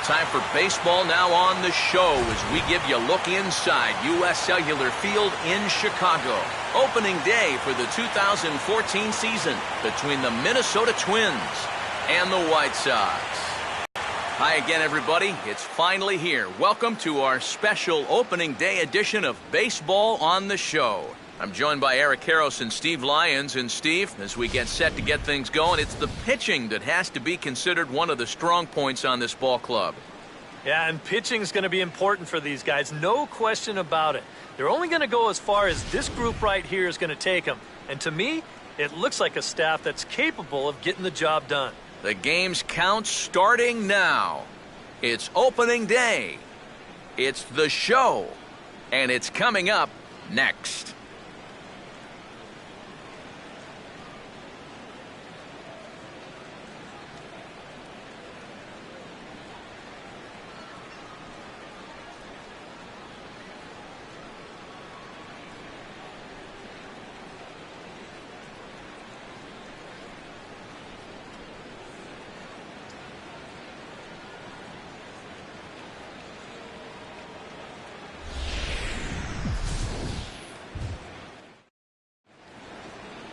Time for baseball now on the show as we give you a look inside U.S. Cellular Field in Chicago. Opening day for the 2014 season between the Minnesota Twins and the White Sox. Hi again, everybody. It's finally here. Welcome to our special opening day edition of Baseball on the Show. I'm joined by Eric Karros and Steve Lyons. And Steve, as we get set to get things going, it's the pitching that has to be considered one of the strong points on this ball club. Yeah, and pitching's going to be important for these guys, no question about it. They're only going to go as far as this group right here is going to take them. And to me, it looks like a staff that's capable of getting the job done. The game's count starting now. It's opening day. It's the show. And it's coming up next.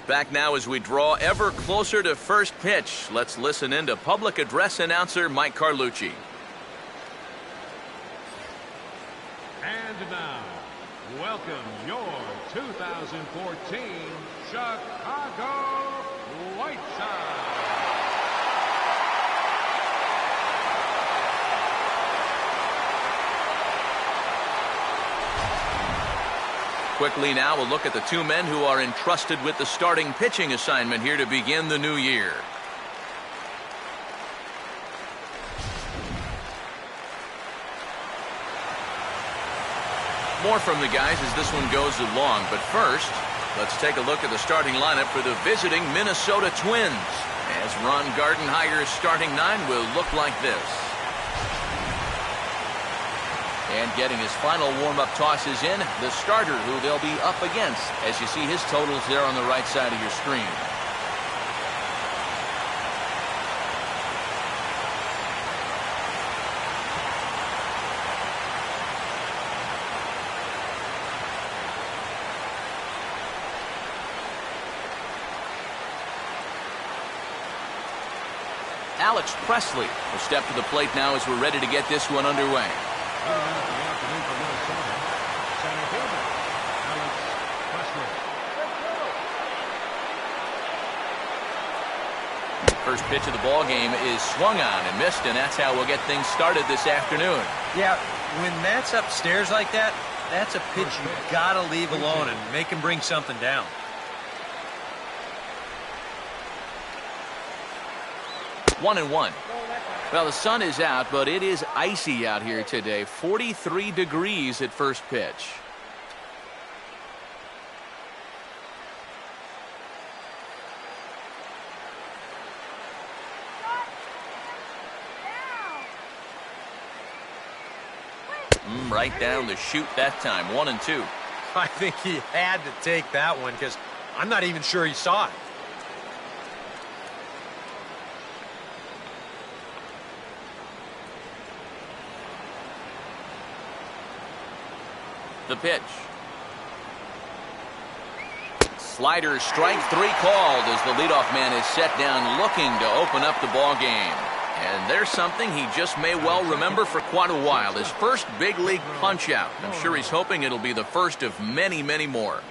Back now as we draw ever closer to first pitch. Let's listen in to public address announcer Mike Carlucci. And now, welcome your 2014 Chicago White Sox. Quickly now, we'll look at the two men who are entrusted with the starting pitching assignment here to begin the new year. More from the guys as this one goes along, but first, let's take a look at the starting lineup for the visiting Minnesota Twins. As Ron Gardenhire's starting nine will look like this. And getting his final warm-up tosses in, the starter who they'll be up against, as you see his totals there on the right side of your screen. Alex Presley will step to the plate now as we're ready to get this one underway. First pitch of the ball game is swung on and missed, and that's how we'll get things started this afternoon. Yeah, when Matt's upstairs like that, that's a pitch you gotta leave alone and make him bring something down. One and one. Well, the sun is out, but it is icy out here today. 43 degrees at first pitch. Right down the chute that time. 1-2. I think he had to take that one because I'm not even sure he saw it. The pitch. Slider, strike three called as the leadoff man is set down looking to open up the ball game. And there's something he just may well remember for quite a while. His first big league punch out. I'm sure he's hoping it'll be the first of many, many more.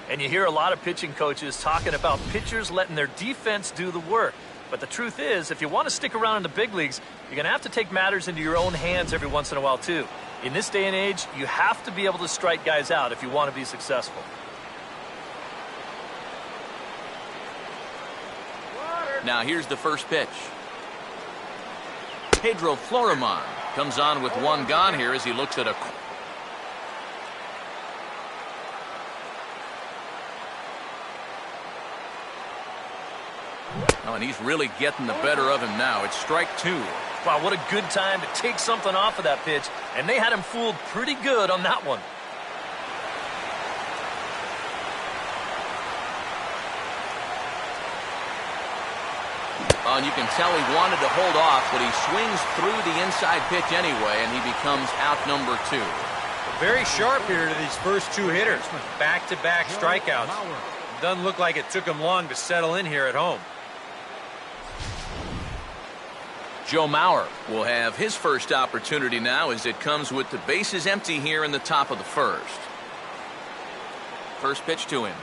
And you hear a lot of pitching coaches talking about pitchers letting their defense do the work. But the truth is, if you want to stick around in the big leagues, you're going to have to take matters into your own hands every once in a while, too. In this day and age, you have to be able to strike guys out if you want to be successful. Now here's the first pitch. Pedro Florimon comes on with one gone here as he looks at a... Oh, and he's really getting the better of him now. It's strike two. Wow, what a good time to take something off of that pitch. And they had him fooled pretty good on that one. Oh, and you can tell he wanted to hold off, but he swings through the inside pitch anyway, and he becomes out number 2. Very sharp here to these first 2 hitters. Back-to-back strikeouts. Doesn't look like it took him long to settle in here at home. Joe Mauer will have his first opportunity now as it comes with the bases empty here in the top of the first. First pitch to him.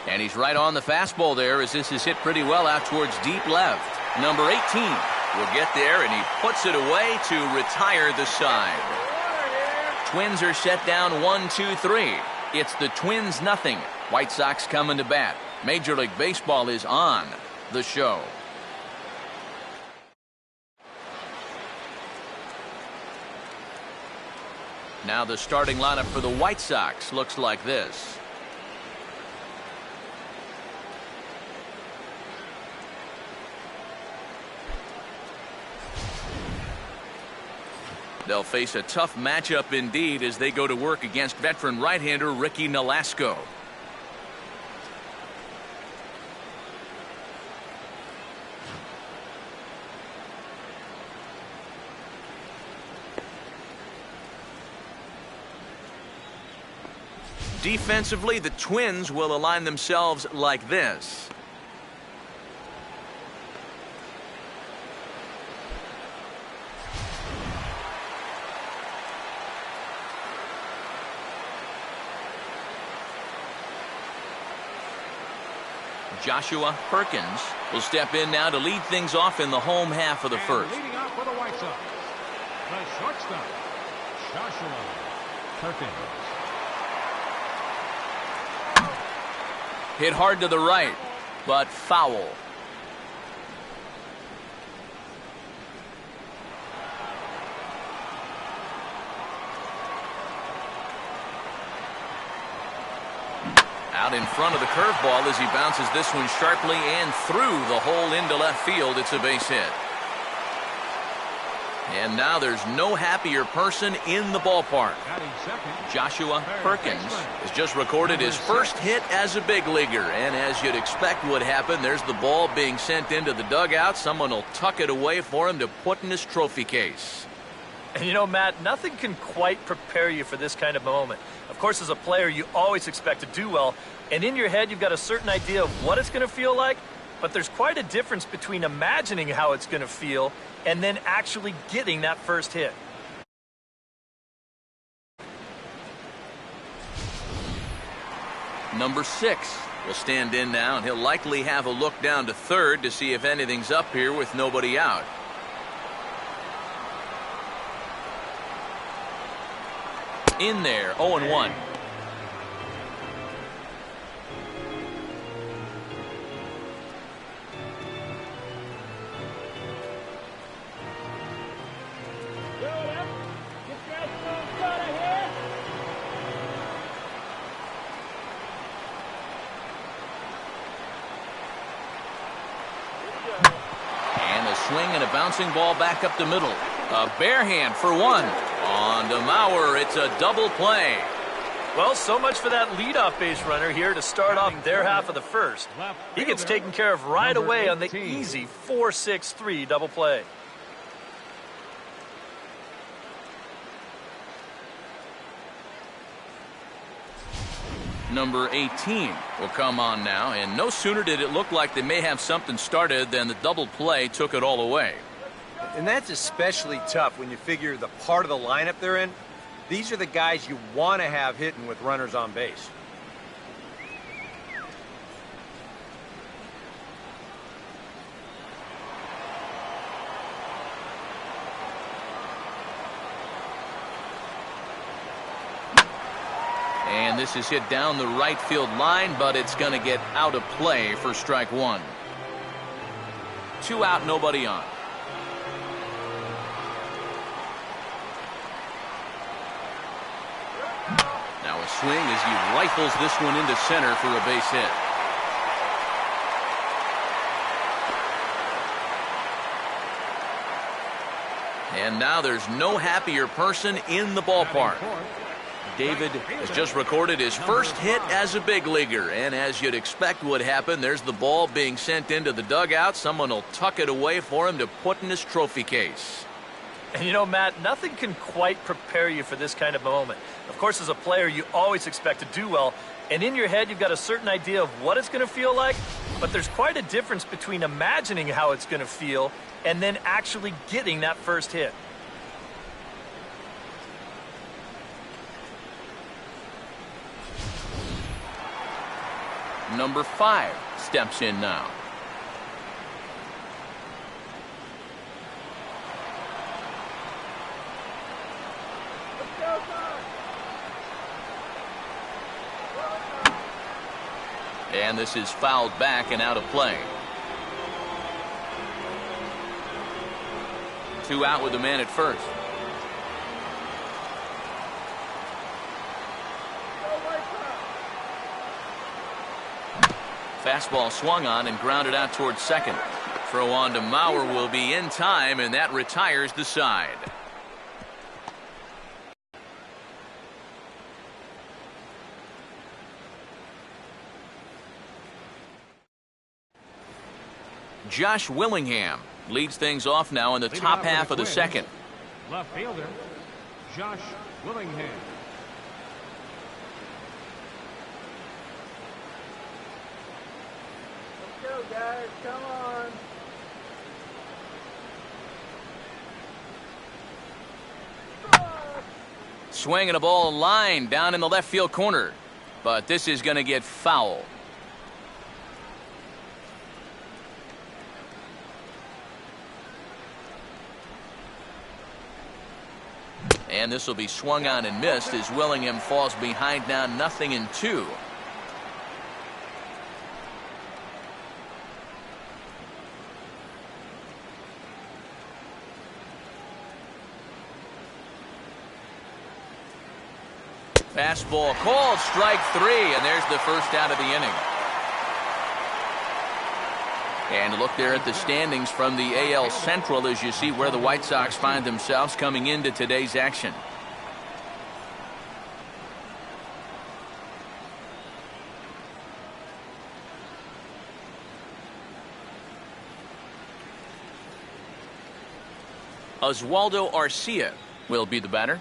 And he's right on the fastball there as this is hit pretty well out towards deep left. Number 18 will get there, and he puts it away to retire the side. Twins are set down 1-2-3. It's the Twins nothing. White Sox coming to bat. Major League Baseball is on the show. Now the starting lineup for the White Sox looks like this. They'll face a tough matchup indeed as they go to work against veteran right-hander Ricky Nolasco. Defensively, the Twins will align themselves like this. Joshua Perkins will step in now to lead things off in the home half of the first. Leading off for the White Sox, the shortstop, Joshua Perkins. Hit hard to the right, but foul. Out in front of the curveball as he bounces this one sharply and through the hole into left field. It's a base hit. And now there's no happier person in the ballpark. Joshua Perkins has just recorded his first hit as a big leaguer. And as you'd expect would happen, there's the ball being sent into the dugout. Someone will tuck it away for him to put in his trophy case. And you know, Matt, nothing can quite prepare you for this kind of moment. Of course, as a player, you always expect to do well. And in your head, you've got a certain idea of what it's going to feel like. But there's quite a difference between imagining how it's going to feel and then actually getting that first hit. Number 6 will stand in now, and he'll likely have a look down to third to see if anything's up here with nobody out. In there, 0-1. Swing and a bouncing ball back up the middle. A bare hand for one. On to Mauer. It's a double play. Well, so much for that leadoff base runner here to start off their half of the first. He gets taken care of right away on the easy 4-6-3 double play. Number 18 will come on now, and no sooner did it look like they may have something started than the double play took it all away. And that's especially tough when you figure the part of the lineup they're in. These are the guys you want to have hitting with runners on base. And this is hit down the right field line, but it's going to get out of play for strike one. 2 out, nobody on. Now a swing as he rifles this one into center for a base hit. And now there's no happier person in the ballpark. David has just recorded his first hit as a big leaguer, and as you'd expect would happen, there's the ball being sent into the dugout. Someone will tuck it away for him to put in his trophy case. And you know, Matt, nothing can quite prepare you for this kind of moment. Of course, as a player, you always expect to do well, and in your head, you've got a certain idea of what it's going to feel like, but there's quite a difference between imagining how it's going to feel and then actually getting that first hit. Number 5 steps in now. And this is fouled back and out of play. 2 out with the man at first. Fastball swung on and grounded out towards second. Throw on to Mauer will be in time, and that retires the side. Josh Willingham leads things off now in the top half of the second. Left fielder, Josh Willingham. Let's go, guys. Come on. Swinging a ball line down in the left field corner, but this is going to get foul. And this will be swung on and missed as Willingham falls behind now 0-2. Fastball called, strike 3, and there's the first out of the inning. And look there at the standings from the AL Central as you see where the White Sox find themselves coming into today's action. Oswaldo Arcia will be the batter.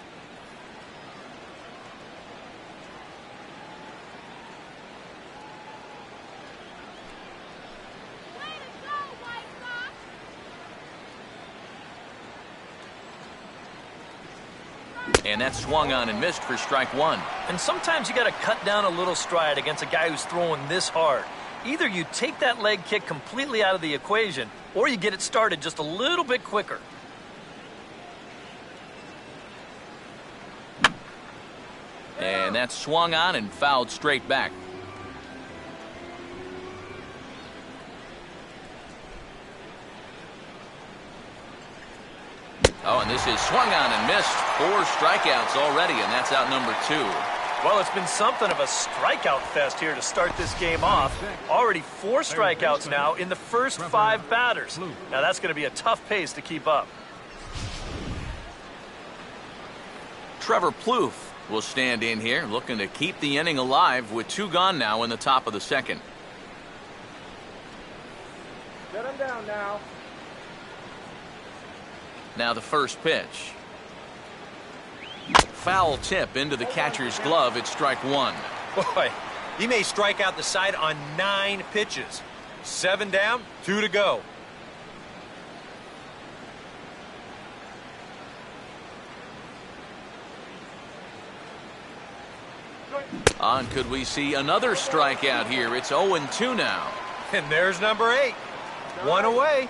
And that swung on and missed for strike 1. And sometimes you got to cut down a little stride against a guy who's throwing this hard. Either you take that leg kick completely out of the equation, or you get it started just a little bit quicker. And that swung on and fouled straight back. Oh, and this is swung on and missed. 4 strikeouts already, and that's out number 2. Well, it's been something of a strikeout fest here to start this game off. Already 4 strikeouts now in the first 5 batters. Now that's going to be a tough pace to keep up. Trevor Plouffe will stand in here, looking to keep the inning alive with 2 gone now in the top of the second. Shut him down now. Now the first pitch. Foul tip into the catcher's glove at strike 1. Boy, he may strike out the side on 9 pitches. 7 down, 2 to go. On could we see another strikeout here? It's 0-2 now. And there's number 8. 1 away.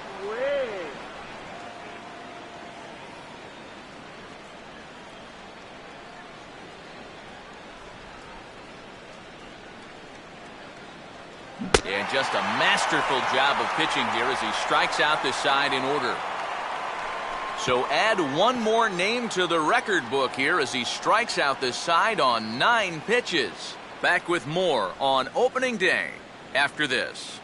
And just a masterful job of pitching here as he strikes out the side in order. So add one more name to the record book here as he strikes out the side on 9 pitches. Back with more on opening day after this.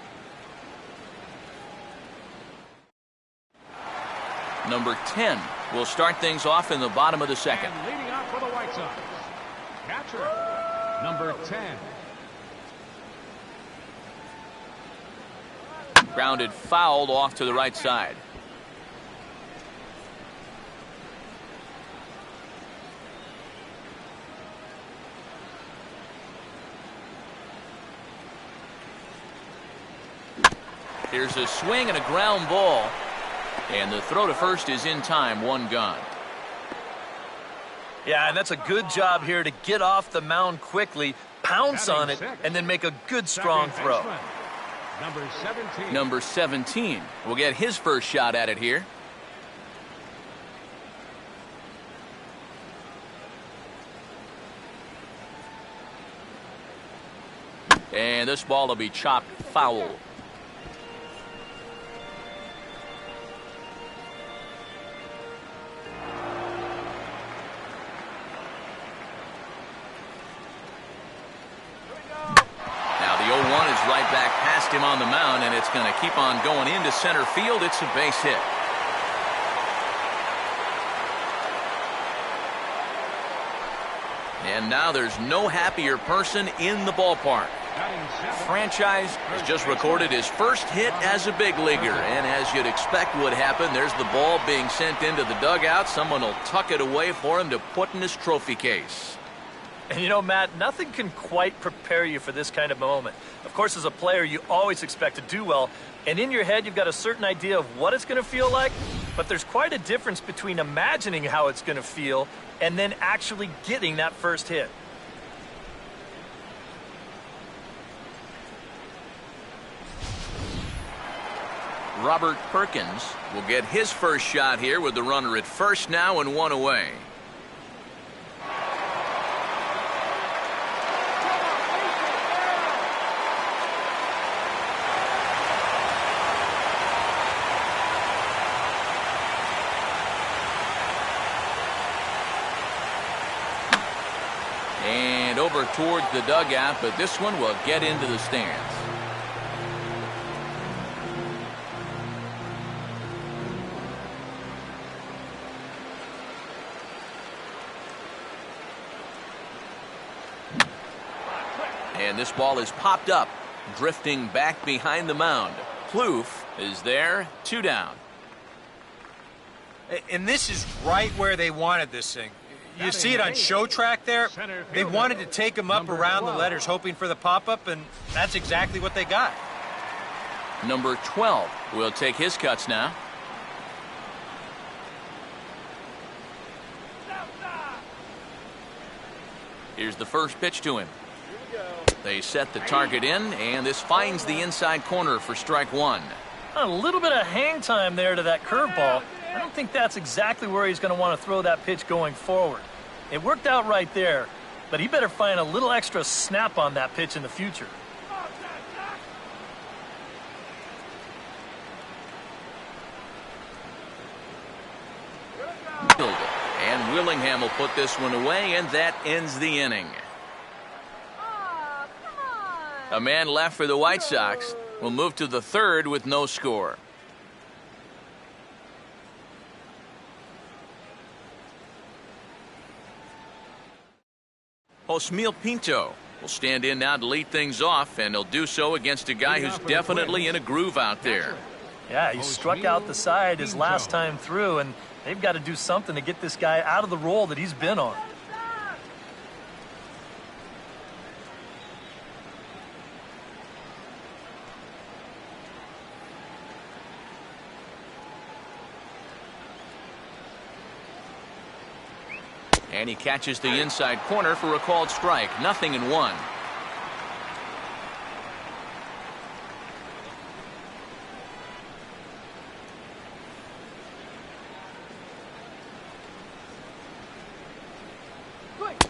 Number 10 will start things off in the bottom of the second. And leading off for the White Sox, Catcher, number 10. Grounded fouled off to the right side. Here's a swing and a ground ball. And the throw to first is in time, one gone. Yeah, and that's a good job here to get off the mound quickly, pounce on it, and then make a good, strong throw. Number 17. Number 17 will get his first shot at it here. And this ball will be chopped foul. Right back past him on the mound, and it's going to keep on going into center field. It's a base hit. And now there's no happier person in the ballpark. Franchise has just recorded his first hit as a big leaguer, and as you'd expect would happen, there's the ball being sent into the dugout. Someone will tuck it away for him to put in his trophy case. And you know, Matt, nothing can quite prepare you for this kind of moment. Of course, as a player, you always expect to do well, and in your head, you've got a certain idea of what it's going to feel like, but there's quite a difference between imagining how it's going to feel and then actually getting that first hit. Robert Perkins will get his first shot here with the runner at first now and one away. And over towards the dugout, but this one will get into the stands. And this ball is popped up, drifting back behind the mound. Plouffe is there, 2 down. And this is right where they wanted this thing. You see it on show track there. They wanted to take him up around the letters, hoping for the pop-up, and that's exactly what they got. Number 12 will take his cuts now. Here's the first pitch to him. They set the target in, and this finds the inside corner for strike one. A little bit of hang time there to that curveball. I don't think that's exactly where he's going to want to throw that pitch going forward. It worked out right there, but he better find a little extra snap on that pitch in the future. And Willingham will put this one away, and that ends the inning. A man left for the White Sox. Will move to the third with no score. Osmeal Pinto will stand in now to lead things off, and he'll do so against a guy who's definitely in a groove out there. Yeah, he struck out the side his last time through, and they've got to do something to get this guy out of the role that he's been on. And he catches the inside corner for a called strike. 0-1.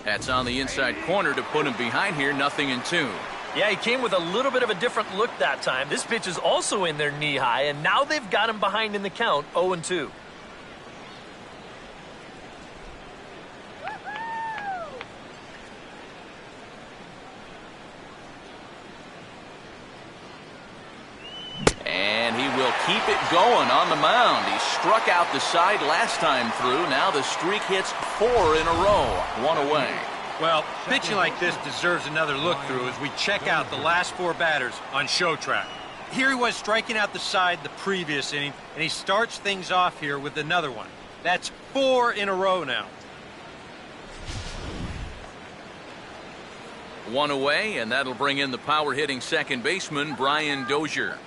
That's on the inside corner to put him behind here. 0-2. Yeah, he came with a little bit of a different look that time. This pitch is also in there knee high, and now they've got him behind in the count. 0-2. Keep it going on the mound. He struck out the side last time through. Now the streak hits 4 in a row. 1 away. Well, pitching like this deserves another look through as we check out the last 4 batters on show track. Here he was striking out the side the previous inning, and he starts things off here with another one. That's 4 in a row now. 1 away, and that'll bring in the power-hitting second baseman, Brian Dozier.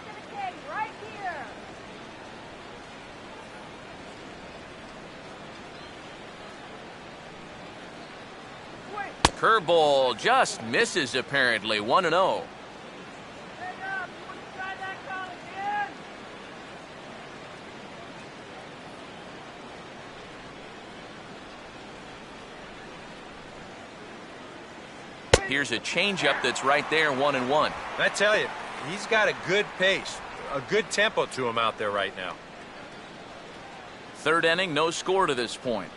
Curveball just misses, apparently. 1-0. Here's a changeup that's right there, 1-1. I tell you, he's got a good pace, a good tempo to him out there right now. 3rd inning, no score to this point.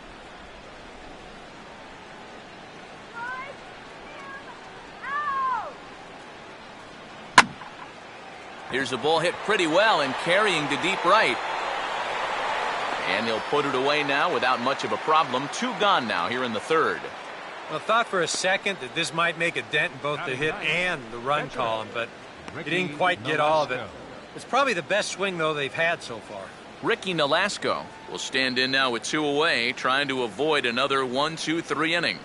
Here's a ball hit pretty well and carrying to deep right. And he'll put it away now without much of a problem. 2 gone now here in the 3rd. Well, I thought for a second that this might make a dent in both the hit and the run column, but he didn't quite get all of it. It's probably the best swing, though, they've had so far. Ricky Nolasco will stand in now with 2 away, trying to avoid another 1-2-3 inning.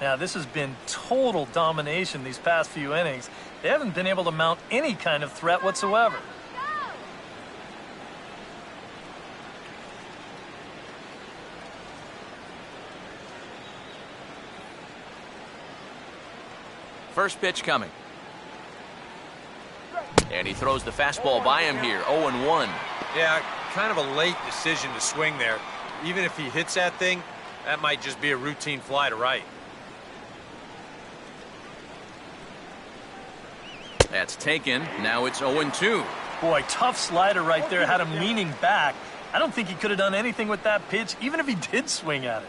Now, this has been total domination these past few innings. They haven't been able to mount any kind of threat whatsoever. First pitch coming. And he throws the fastball by him here, 0-1. Yeah, kind of a late decision to swing there. Even if he hits that thing, that might just be a routine fly to right. That's taken. Now it's 0-2. Boy, tough slider right there. Had him leaning back. I don't think he could have done anything with that pitch, even if he did swing at it.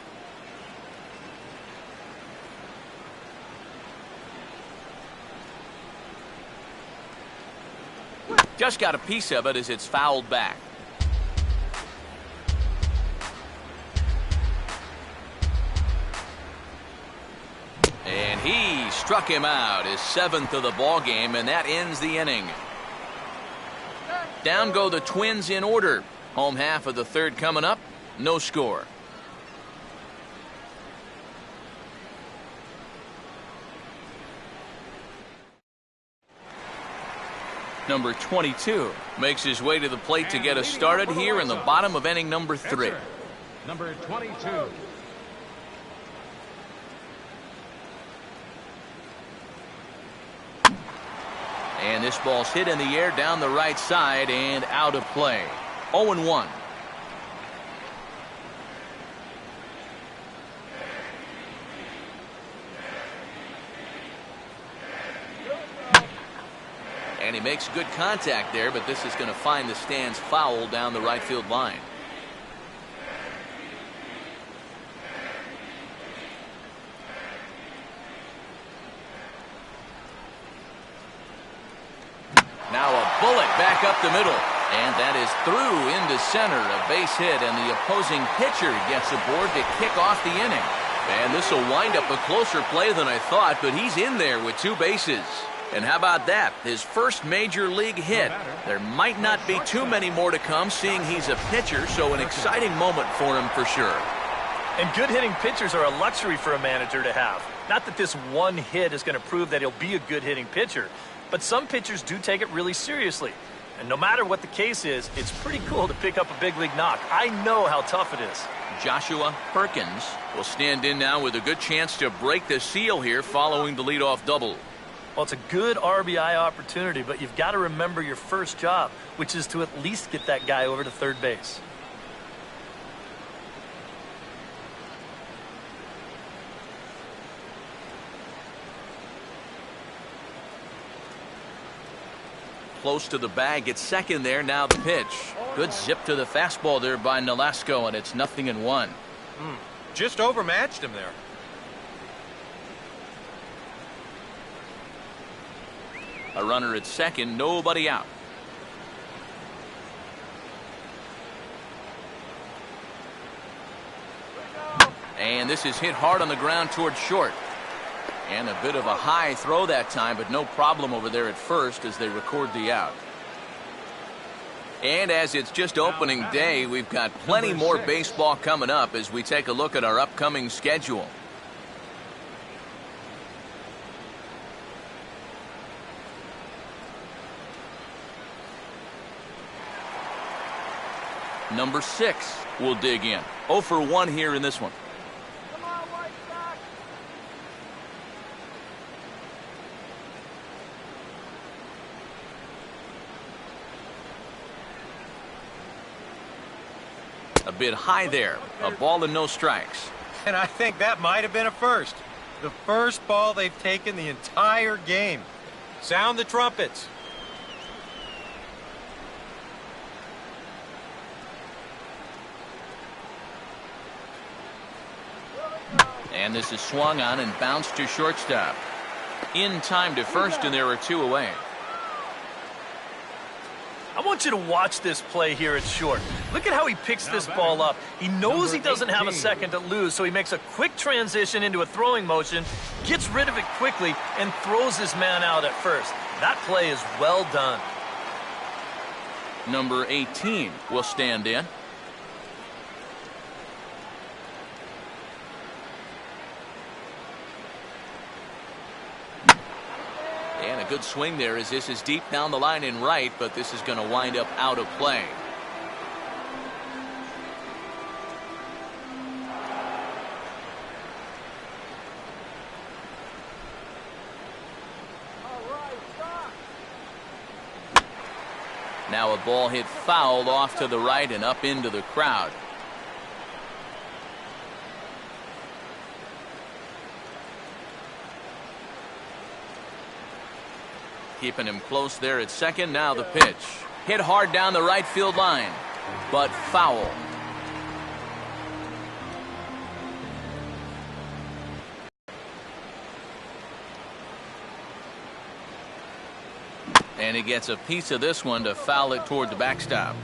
Just got a piece of it as it's fouled back. And he struck him out, his 7th of the ball game, and that ends the inning. Down go the Twins in order. Home half of the 3rd coming up. No score. Number 22 makes his way to the plate to get us started here in the bottom of inning number 3. Number 22. And this ball's hit in the air down the right side and out of play. 0-1. And he makes good contact there, but this is going to find the stands foul down the right field line. Now a bullet back up the middle, and that is through into center, a base hit, and the opposing pitcher gets aboard to kick off the inning. And this will wind up a closer play than I thought, but he's in there with 2 bases. And how about that? His first major league hit. There might not be too many more to come, seeing he's a pitcher, so an exciting moment for him for sure. And good hitting pitchers are a luxury for a manager to have. Not that this one hit is going to prove that he'll be a good hitting pitcher, but some pitchers do take it really seriously. And no matter what the case is, it's pretty cool to pick up a big league knock. I know how tough it is. Joshua Perkins will stand in now with a good chance to break the seal here following the leadoff double. Well, it's a good RBI opportunity, but you've got to remember your first job, which is to at least get that guy over to third base. Close to the bag at second there. Now the pitch. Good zip to the fastball there by Nolasco, and it's 0-1. Just overmatched him there. A runner at second, nobody out. And this is hit hard on the ground towards short. And a bit of a high throw that time, but no problem over there at first as they record the out. And as it's just opening day, we've got plenty more baseball coming up as we take a look at our upcoming schedule. Number 6 will dig in. 0 for 1 here in this one. Come on, White Sox. A bit high there. A ball and no strikes. And I think that might have been a first. The first ball they've taken the entire game. Sound the trumpets. And this is swung on and bounced to shortstop. In time to first, and there are 2 away. I want you to watch this play here at short. Look at how he picks this ball up. He knows he doesn't have a second to lose, so he makes a quick transition into a throwing motion, gets rid of it quickly, and throws his man out at first. That play is well done. Number 18 will stand in. And a good swing there as this is deep down the line in right, but this is going to wind up out of play. Now a ball hit foul off to the right and up into the crowd. Keeping him close there at second. Now the pitch. Hit hard down the right field line, but foul. And he gets a piece of this one to foul it toward the backstop.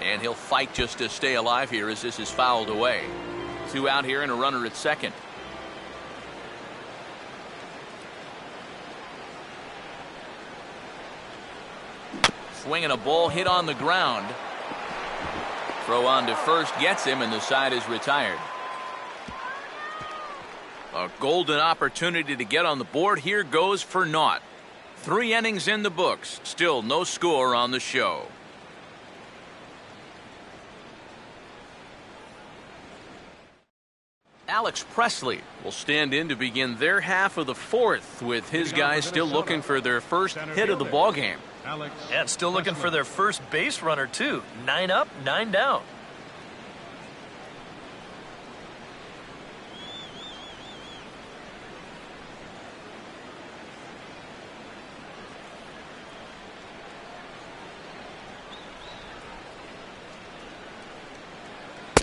And he'll fight just to stay alive here as this is fouled away. 2 out here and a runner at second. Swinging a ball hit on the ground. Throw on to first gets him, and the side is retired. A golden opportunity to get on the board here goes for naught. 3 innings in the books. Still no score on the show. Alex Presley will stand in to begin their half of the 4th, with his guys still looking for their first hit of the ballgame. And still looking for their first base runner, too. 9 up, 9 down.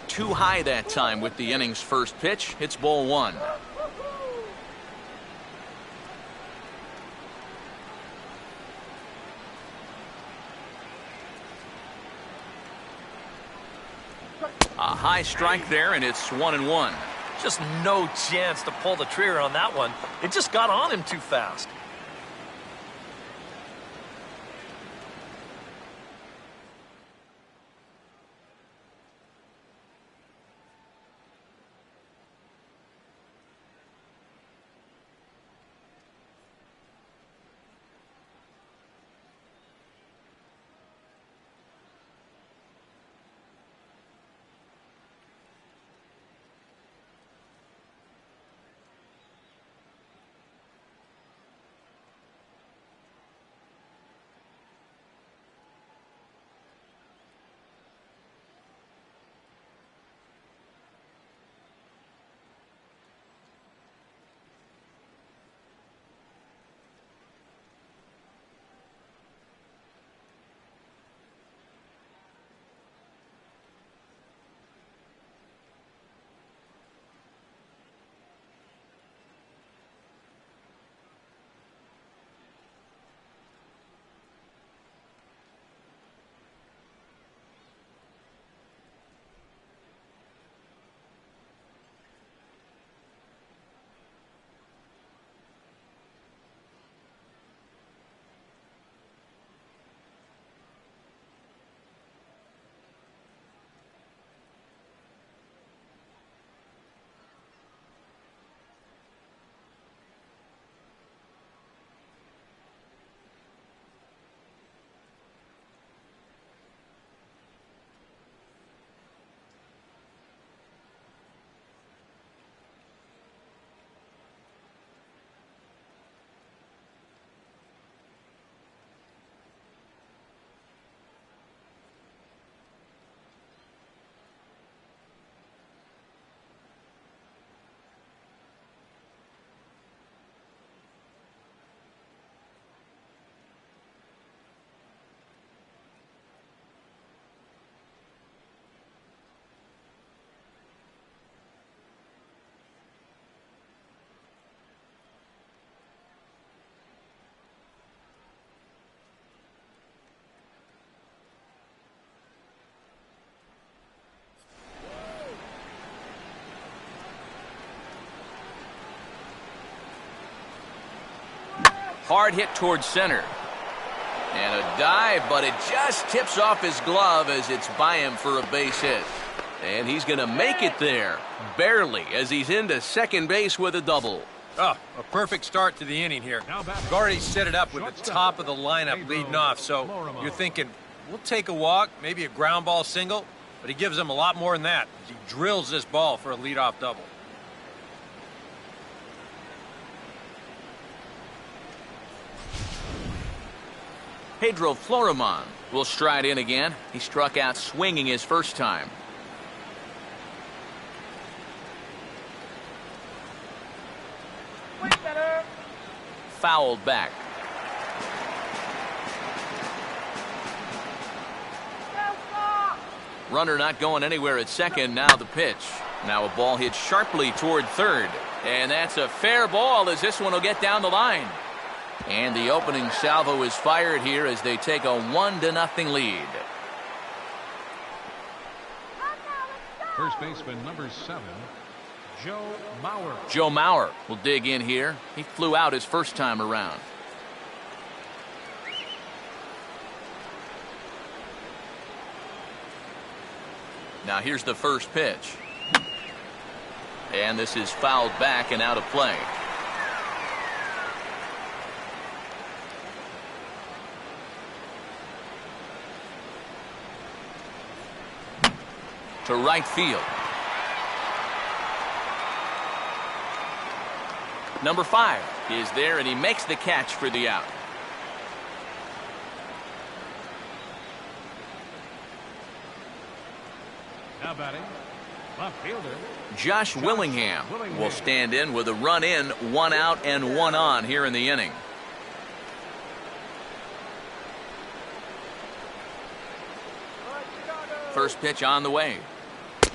Too high that time with the inning's first pitch. It's ball 1. A high strike there, and it's 1-1. Just no chance to pull the trigger on that one. It just got on him too fast. Hard hit towards center. And a dive, but it just tips off his glove as it's by him for a base hit. And he's going to make it there, barely, as he's into second base with a double. Oh, a perfect start to the inning here. We've already set it up with the top of the lineup leading off, so you're thinking, we'll take a walk, maybe a ground ball single, but he gives them a lot more than that. He drills this ball for a leadoff double. Pedro Florimon will stride in again. He struck out swinging his first time. Fouled back. Runner not going anywhere at second. Now the pitch. Now a ball hit sharply toward third. And that's a fair ball as this one will get down the line. And the opening salvo is fired here as they take a 1-0 lead. First baseman number 7, Joe Mauer. Joe Mauer will dig in here. He flew out his first time around. Now here's the first pitch. And this is fouled back and out of play. To right field. Number 5 is there, and he makes the catch for the out. Now batting, left fielder Josh Willingham will stand in with a run in, 1 out and 1 on here in the inning. First pitch on the way.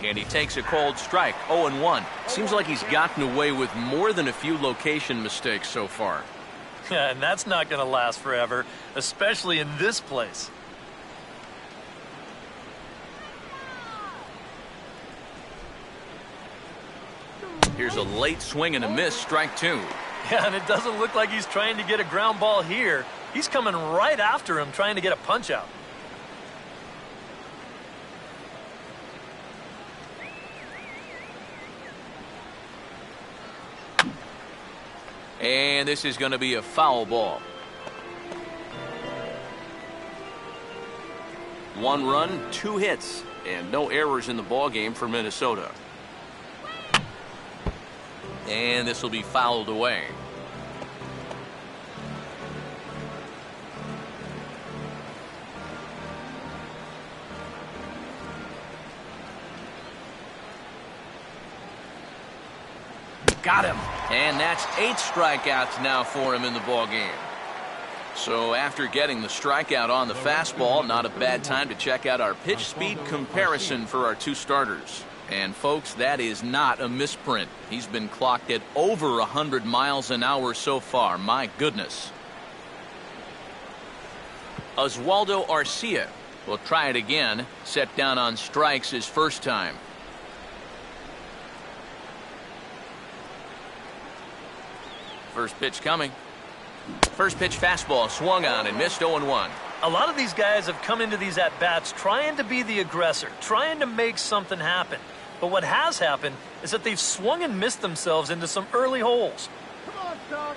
And he takes a cold strike, 0-1. Seems like he's gotten away with more than a few location mistakes so far. And that's not going to last forever, especially in this place. Here's a late swing and a miss, strike 2. Yeah, and it doesn't look like he's trying to get a ground ball here. He's coming right after him, trying to get a punch out. And this is going to be a foul ball. 1 run, 2 hits, and no errors in the ball game for Minnesota. And this will be fouled away. Got him. And that's 8 strikeouts now for him in the ball game. So after getting the strikeout on the fastball, not a bad time to check out our pitch speed comparison for our 2 starters. And folks, that is not a misprint. He's been clocked at over 100 miles an hour so far. My goodness. Oswaldo Arcia will try it again. Set down on strikes his first time. First pitch coming. First pitch fastball swung on and missed, 0-1. A lot of these guys have come into these at-bats trying to be the aggressor, trying to make something happen. But what has happened is that they've swung and missed themselves into some early holes. Come on, Doc.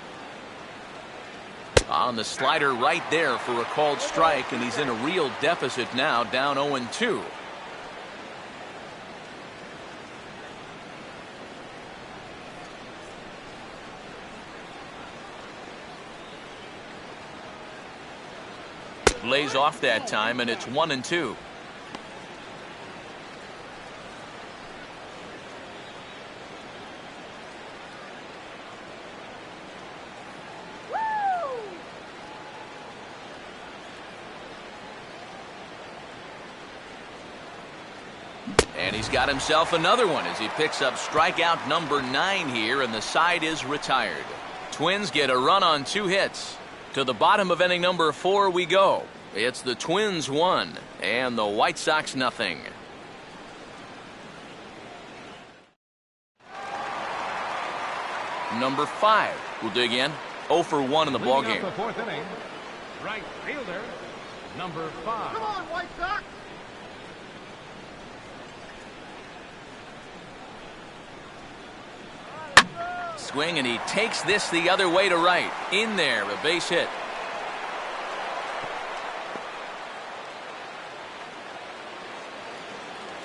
On the slider right there for a called strike, and he's in a real deficit now, down 0-2. Lays off that time, and it's 1-2. And he's got himself another one as he picks up strikeout number 9 here, and the side is retired. Twins get a run on 2 hits. To the bottom of inning number 4 we go. It's the Twins 1 and the White Sox nothing. Number 5 will dig in, 0 for 1 in the Leading ballgame. off the fourth inning, right fielder, number 5. Come on, White Sox. Swing, and he takes this the other way to right. In there, a base hit.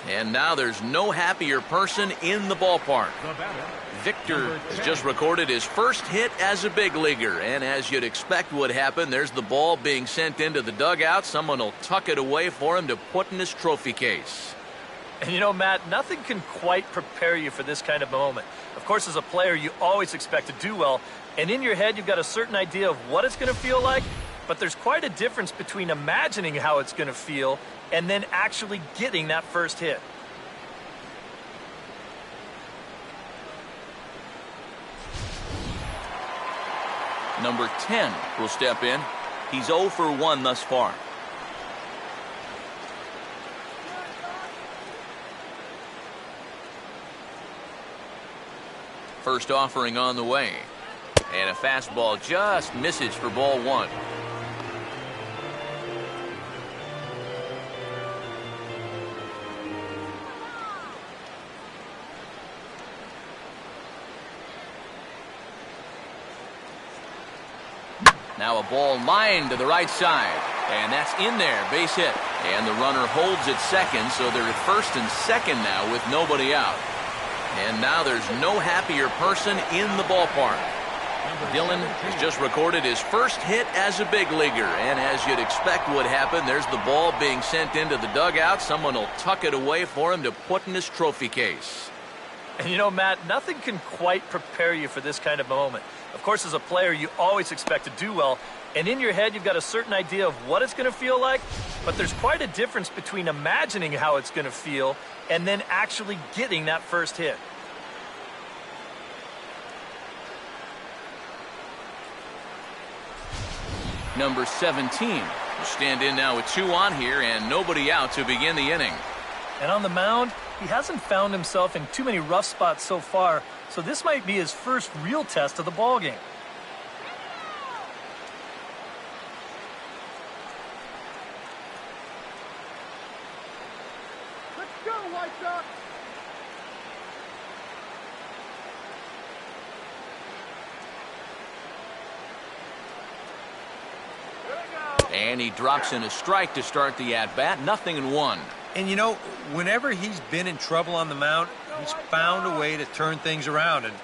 And now there's no happier person in the ballpark. The batter, Victor has just recorded his first hit as a big leaguer. And as you'd expect would happen, there's the ball being sent into the dugout. Someone will tuck it away for him to put in his trophy case. And you know, Matt, nothing can quite prepare you for this kind of moment. Of course, as a player, you always expect to do well. And in your head, you've got a certain idea of what it's going to feel like. But there's quite a difference between imagining how it's going to feel and then actually getting that first hit. Number 10 will step in. He's 0 for 1 thus far. First offering on the way. And a fastball just misses for ball 1. Now a ball lined to the right side. And that's in there, base hit. And the runner holds at second, so they're at first and second now with nobody out. And now there's no happier person in the ballpark. Dylan has just recorded his first hit as a big leaguer. And as you'd expect would happen, there's the ball being sent into the dugout. Someone will tuck it away for him to put in his trophy case. And you know, Matt, nothing can quite prepare you for this kind of moment. Of course, as a player, you always expect to do well. And in your head, you've got a certain idea of what it's going to feel like. But there's quite a difference between imagining how it's going to feel and then actually getting that first hit. Number 17 will stand in now with 2 on here and nobody out to begin the inning. And on the mound, he hasn't found himself in too many rough spots so far, so this might be his first real test of the ballgame. Let's go, White Sox. And he drops in a strike to start the at-bat. 0-1. And you know, whenever he's been in trouble on the mound, he's found a way to turn things around. And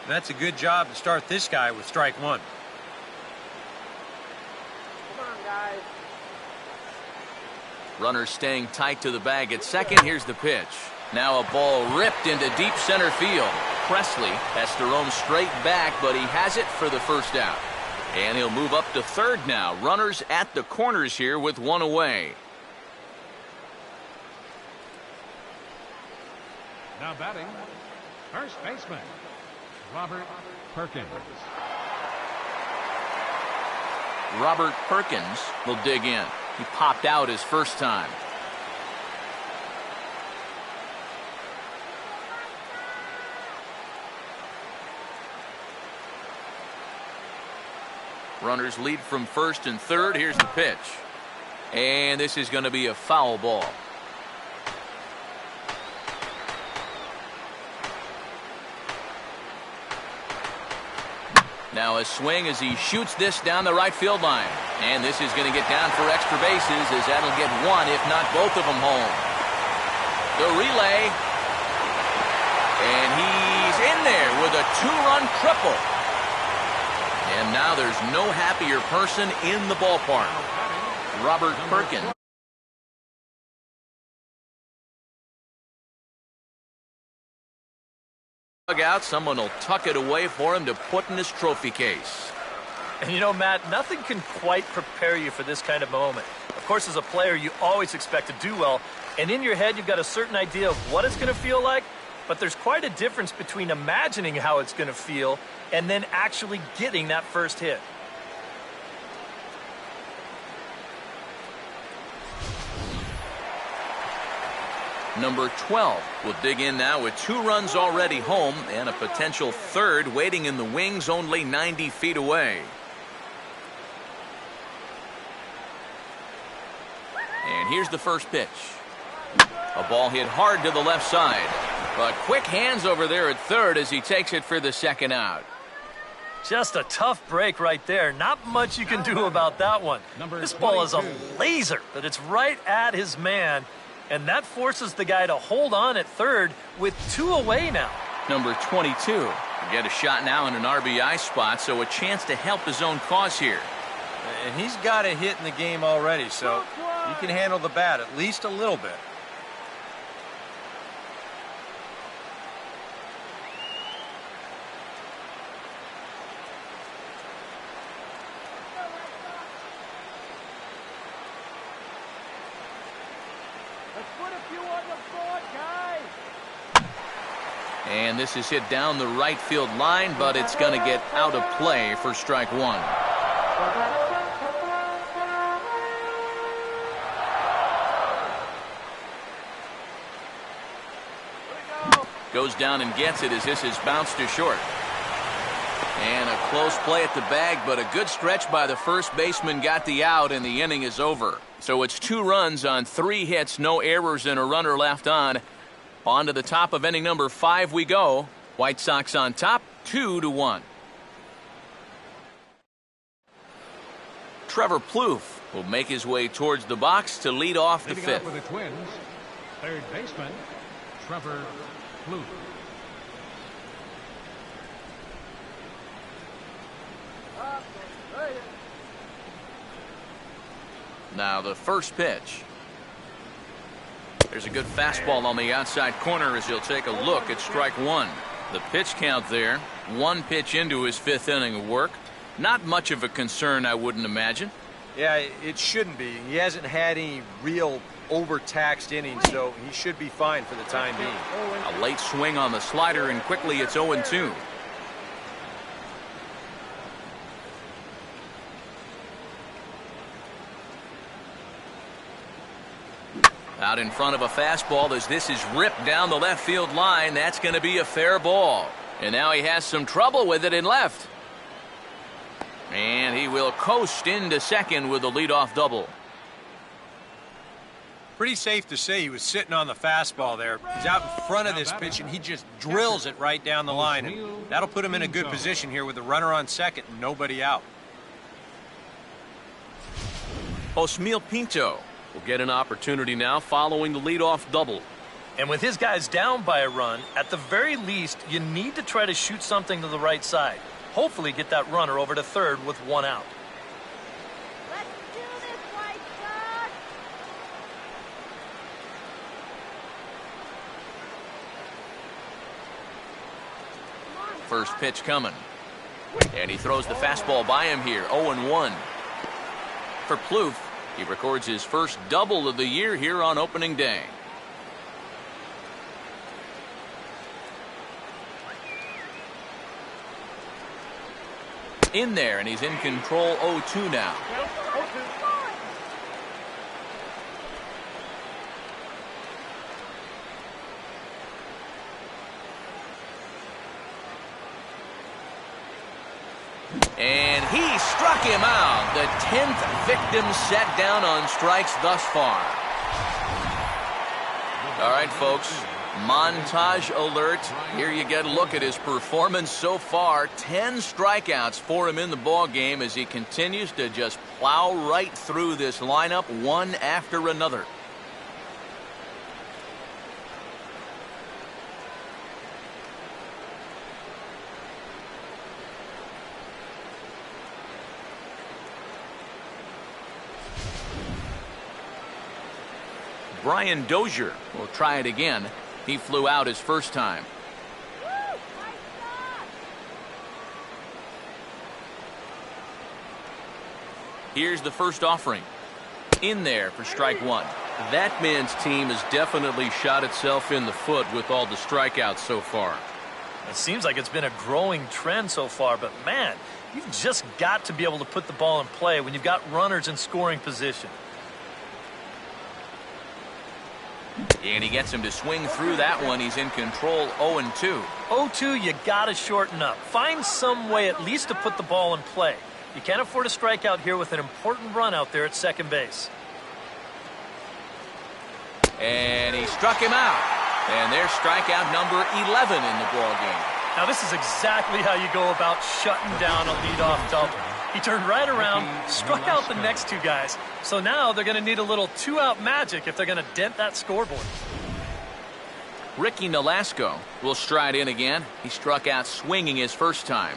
that's a good job to start this guy with strike 1. Come on, guys. Runner staying tight to the bag at second. Here's the pitch. Now a ball ripped into deep center field. Presley has to roam straight back, but he has it for the first out. And he'll move up to third now. Runners at the corners here with 1 away. Now batting, first baseman, Robert Perkins. Robert Perkins will dig in. He popped out his first time. Runners lead from first and third. Here's the pitch. And this is going to be a foul ball. Now a swing as he shoots this down the right field line. And this is going to get down for extra bases as that'll get 1, if not both of them home. The relay. And he's in there with a 2-run triple. And now there's no happier person in the ballpark. Robert Perkins. Out, someone will tuck it away for him to put in his trophy case. And you know, Matt, nothing can quite prepare you for this kind of moment. Of course, as a player, you always expect to do well. And in your head, you've got a certain idea of what it's going to feel like. But there's quite a difference between imagining how it's going to feel and then actually getting that first hit. Number 12 will dig in now with 2 runs already home and a potential third waiting in the wings only 90 feet away. And here's the first pitch. A ball hit hard to the left side. But quick hands over there at third as he takes it for the second out. Just a tough break right there. Not much you can do about that one. This ball is a laser, but it's right at his man. And that forces the guy to hold on at third with 2 away now. Number 22 will get a shot now in an RBI spot, so a chance to help his own cause here. And he's got a hit in the game already, so he can handle the bat at least a little bit. Let's put a few on the board, guys. And this is hit down the right field line, but it's going to get out of play for strike one. Goes down and gets it as this is bounced to short. And a close play at the bag, but a good stretch by the first baseman got the out, and the inning is over. So it's 2 runs on 3 hits, no errors, and a runner left on. On to the top of inning number 5 we go. White Sox on top, 2-1. Trevor Plouffe will make his way towards the box to lead off the Leading off 5th. for the Twins, third baseman, Trevor Plouffe. Now the first pitch. There's a good fastball on the outside corner as he'll take a look at strike one. The pitch count there, 1 pitch into his 5th inning of work. Not much of a concern, I wouldn't imagine. Yeah, it shouldn't be. He hasn't had any real overtaxed innings, so he should be fine for the time being. A late swing on the slider, and quickly it's 0-2. Out in front of a fastball as this is ripped down the left field line. That's going to be a fair ball. And now he has some trouble with it in left. And he will coast into second with a leadoff double. Pretty safe to say he was sitting on the fastball there. He's out in front of this pitch, and he just drills it right down the line. And that'll put him in a good position here with a runner on second and nobody out. Osmeal Pinto will get an opportunity now following the leadoff double. And with his guys down by a run, at the very least, you need to try to shoot something to the right side. Hopefully get that runner over to third with 1 out. Let's do this, White Sox. First pitch coming. And he throws the fastball by him here, 0-1. For Plouffe, he records his first double of the year here on opening day. In there, and he's in control, 0-2 now. And he struck him out. The 10th victim set down on strikes thus far. All right, folks. Montage alert. Here you get a look at his performance so far. 10 strikeouts for him in the ball game as he continues to just plow right through this lineup one after another. Brian Dozier will try it again. He flew out his first time. Here's the first offering. In there for strike one. That man's team has definitely shot itself in the foot with all the strikeouts so far. It seems like it's been a growing trend so far, but man, you've just got to be able to put the ball in play when you've got runners in scoring position. And he gets him to swing through that one. He's in control, 0-2. 0-2, you got to shorten up. Find some way at least to put the ball in play. You can't afford a strikeout here with an important run out there at second base. And he struck him out. And there's strikeout number 11 in the ballgame. Now, this is exactly how you go about shutting down a leadoff double. He turned right around, struck out the next two guys. So now they're going to need a little two-out magic if they're going to dent that scoreboard. Ricky Nolasco will stride in again. He struck out swinging his first time.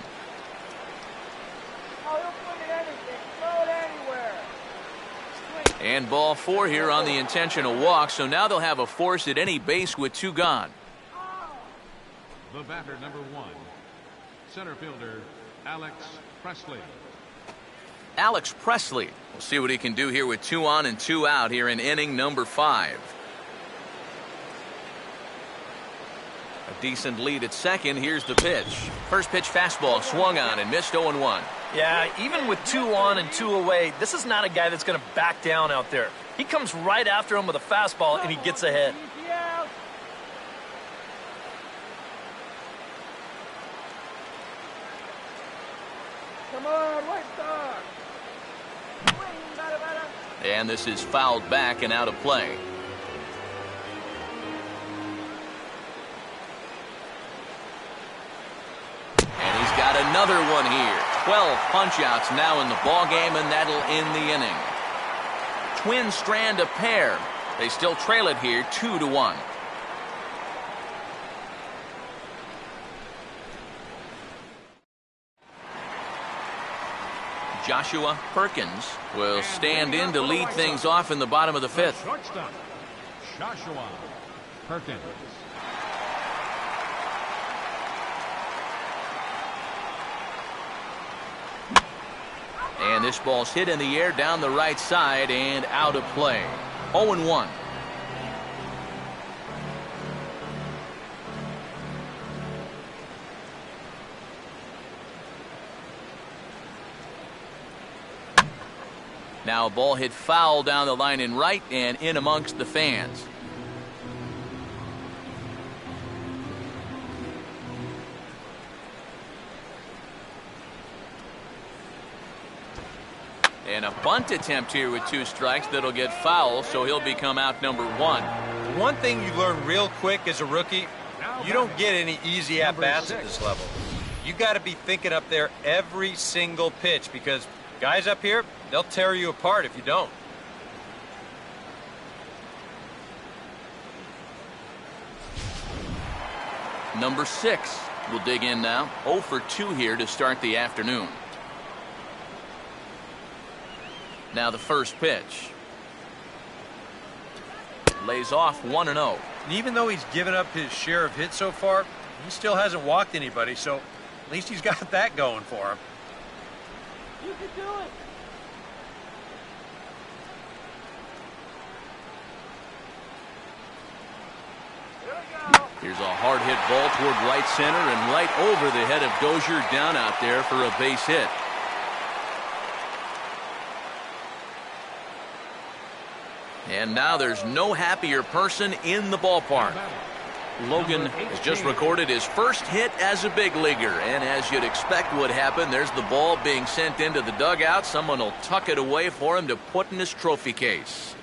Oh, he'll put it anything. Throw it anywhere. Swing. And ball 4 here on the intentional walk. So now they'll have a force at any base with 2 gone. The batter, number 1, center fielder, Alex Presley. Alex Presley. We'll see what he can do here with 2 on and 2 out here in inning number 5. A decent lead at second. Here's the pitch. First pitch fastball swung on and missed 0-1. Yeah, even with 2 on and 2 away, this is not a guy that's going to back down out there. He comes right after him with a fastball, and he gets ahead. Easy out. Come on, White Star. Swing, batter. And this is fouled back and out of play. And he's got another one here. 12 punch-outs now in the ballgame, and that'll end the inning. Twins strand a pair. They still trail it here 2-1. Joshua Perkins will stand in to lead things off in the bottom of the 5th. Shortstop, Joshua Perkins. And this ball's hit in the air down the right side and out of play. 0-1. Now a ball hit foul down the line in right and in amongst the fans. And a bunt attempt here with 2 strikes that'll get foul, so he'll become out number 1. One thing you learn real quick as a rookie, you don't get any easy at-bats at this level. You got to be thinking up there every single pitch, because guys up here, they'll tear you apart if you don't. Number 6 will dig in now. 0 for 2 here to start the afternoon. Now the first pitch. Lays off 1-0. And even though he's given up his share of hits so far, he still hasn't walked anybody, so at least he's got that going for him. You can do it. Here we go. Here's a hard hit ball toward right center and right over the head of Dozier, down out there for a base hit. And now there's no happier person in the ballpark. Logan has just recorded his first hit as a big leaguer, and as you'd expect would happen, there's the ball being sent into the dugout. Someone will tuck it away for him to put in his trophy case.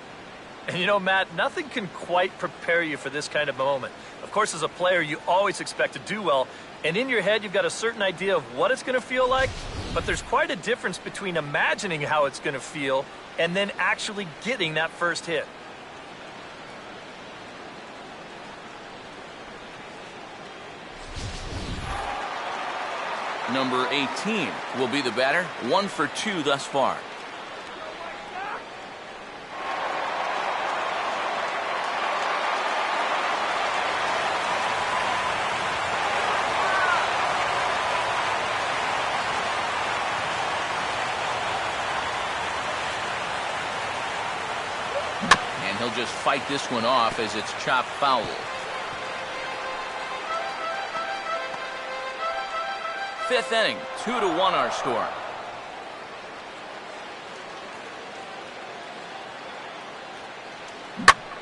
And you know, Matt, nothing can quite prepare you for this kind of moment. Of course, as a player, you always expect to do well, and in your head, you've got a certain idea of what it's going to feel like, but there's quite a difference between imagining how it's going to feel and then actually getting that first hit. Number 18 will be the batter. 1 for 2 thus far. And he'll just fight this one off as it's chopped foul. Fifth inning, 2-1 our score.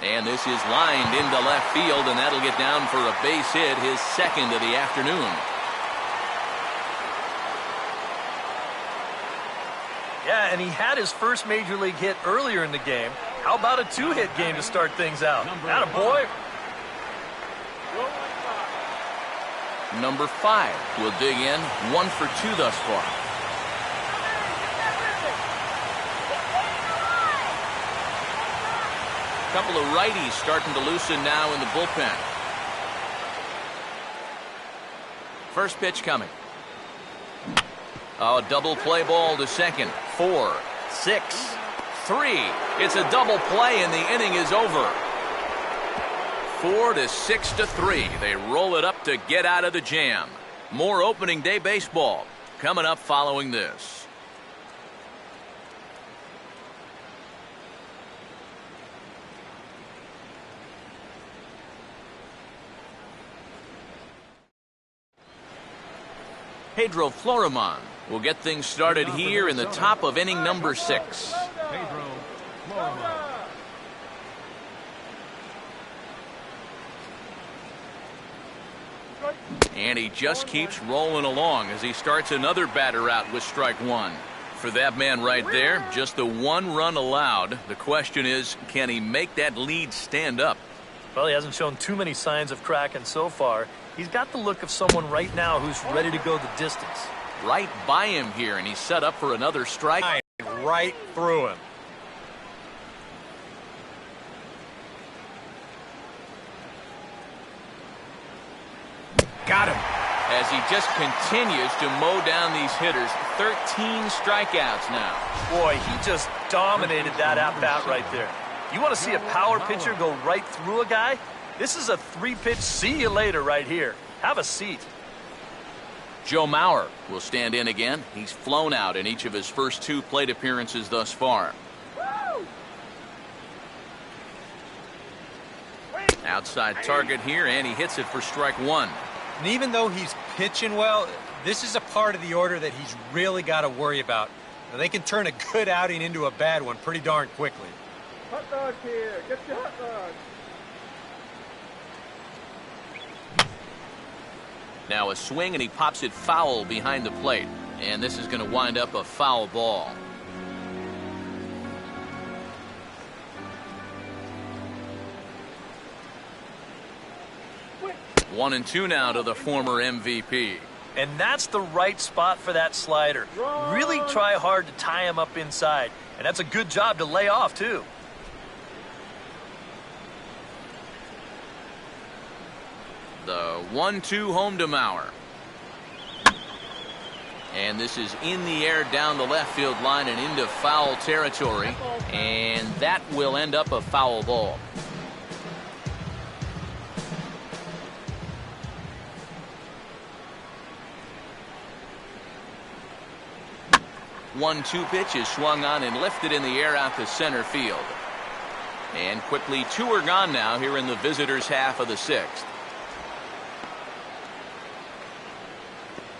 And this is lined into left field, and that'll get down for a base hit, his second of the afternoon. Yeah, and he had his first major league hit earlier in the game. How about a two-hit game to start things out? Atta boy. Number 5 will dig in, 1 for 2 thus far. Couple of righties starting to loosen now in the bullpen. First pitch coming. Oh, double play ball to second. 4, 6, 3. It's a double play and the inning is over. 4 to 6 to 3. They roll it up to get out of the jam. More opening day baseball coming up following this. Pedro Florimon will get things started here in the top of inning number 6. Pedro Florimon. And he just keeps rolling along as he starts another batter out with strike 1. For that man right there, just the 1 run allowed. The question is, can he make that lead stand up? Well, he hasn't shown too many signs of cracking so far. He's got the look of someone right now who's ready to go the distance. Right by him here, and he's set up for another strike. Right through him. Got him. As he just continues to mow down these hitters. 13 strikeouts now. Boy, he just dominated that at-bat right there. You want to see a power pitcher go right through a guy? This is a 3-pitch see you later right here. Have a seat. Joe Mauer will stand in again. He's flown out in each of his first 2 plate appearances thus far. Outside target here, and he hits it for strike 1. And even though he's pitching well, this is a part of the order that he's really got to worry about. Now, they can turn a good outing into a bad one pretty darn quickly. Hot dog here. Get your hot dog. Now a swing, and he pops it foul behind the plate. And this is going to wind up a foul ball. One and 2 now to the former MVP. And that's the right spot for that slider. Really try hard to tie him up inside. And that's a good job to lay off, too. The 1-2 home to Mauer. And this is in the air down the left field line and into foul territory. And that will end up a foul ball. One-two pitch is swung on and lifted in the air out to center field. And quickly 2 are gone now here in the visitors' half of the 6th.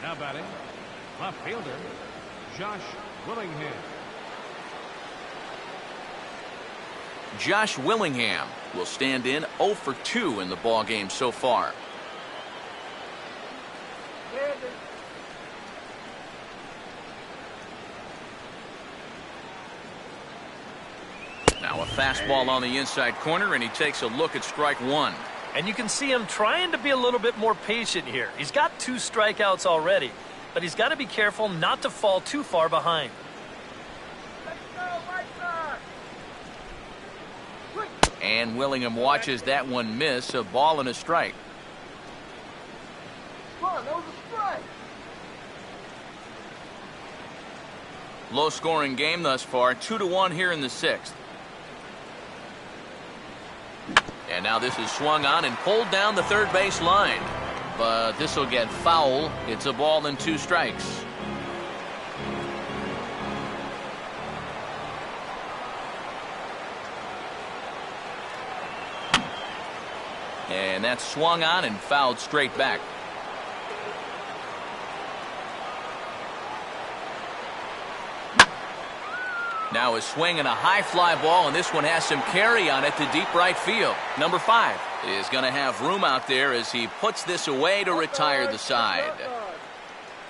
Now batting, left fielder, Josh Willingham. Josh Willingham will stand in 0 for 2 in the ball game so far. Now a fastball on the inside corner, and he takes a look at strike 1. And you can see him trying to be a little bit more patient here. He's got 2 strikeouts already, but he's got to be careful not to fall too far behind. And Willingham watches that one miss. A ball and a strike. Come on, that was a strike. Low scoring game thus far. 2-1 here in the 6th. And now this is swung on and pulled down the third base line. But this will get foul. It's a ball and 2 strikes. And that's swung on and fouled straight back. Now a swing and a high fly ball, and this one has some carry on it to deep right field. Number 5 is going to have room out there as he puts this away to retire the side.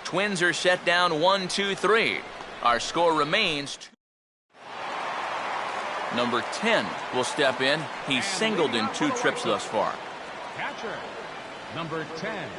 Twins are set down 1-2-3. Our score remains 2. Number 10 will step in. He's singled in 2 trips thus far. Catcher, number 10.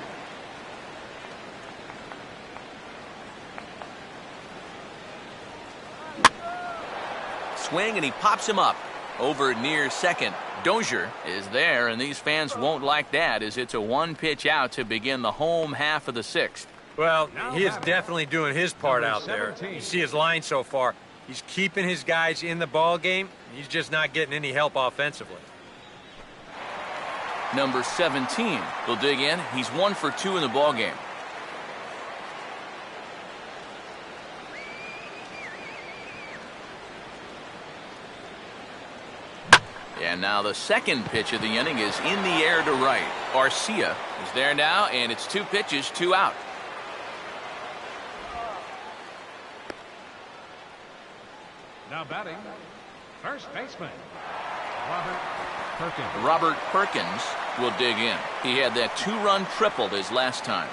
Swing, and he pops him up over near second. Dozier is there, and these fans won't like that as it's a 1-pitch out to begin the home half of the 6th. Well, he is definitely doing his part out there. You see his line so far. He's keeping his guys in the ball game. He's just not getting any help offensively. Number 17 will dig in. He's 1 for 2 in the ball game. And now the second pitch of the inning is in the air to right. Arcia is there now, and it's 2 pitches, 2 out. Now batting, first baseman, Robert Perkins. Robert Perkins will dig in. He had that 2-run triple his last time.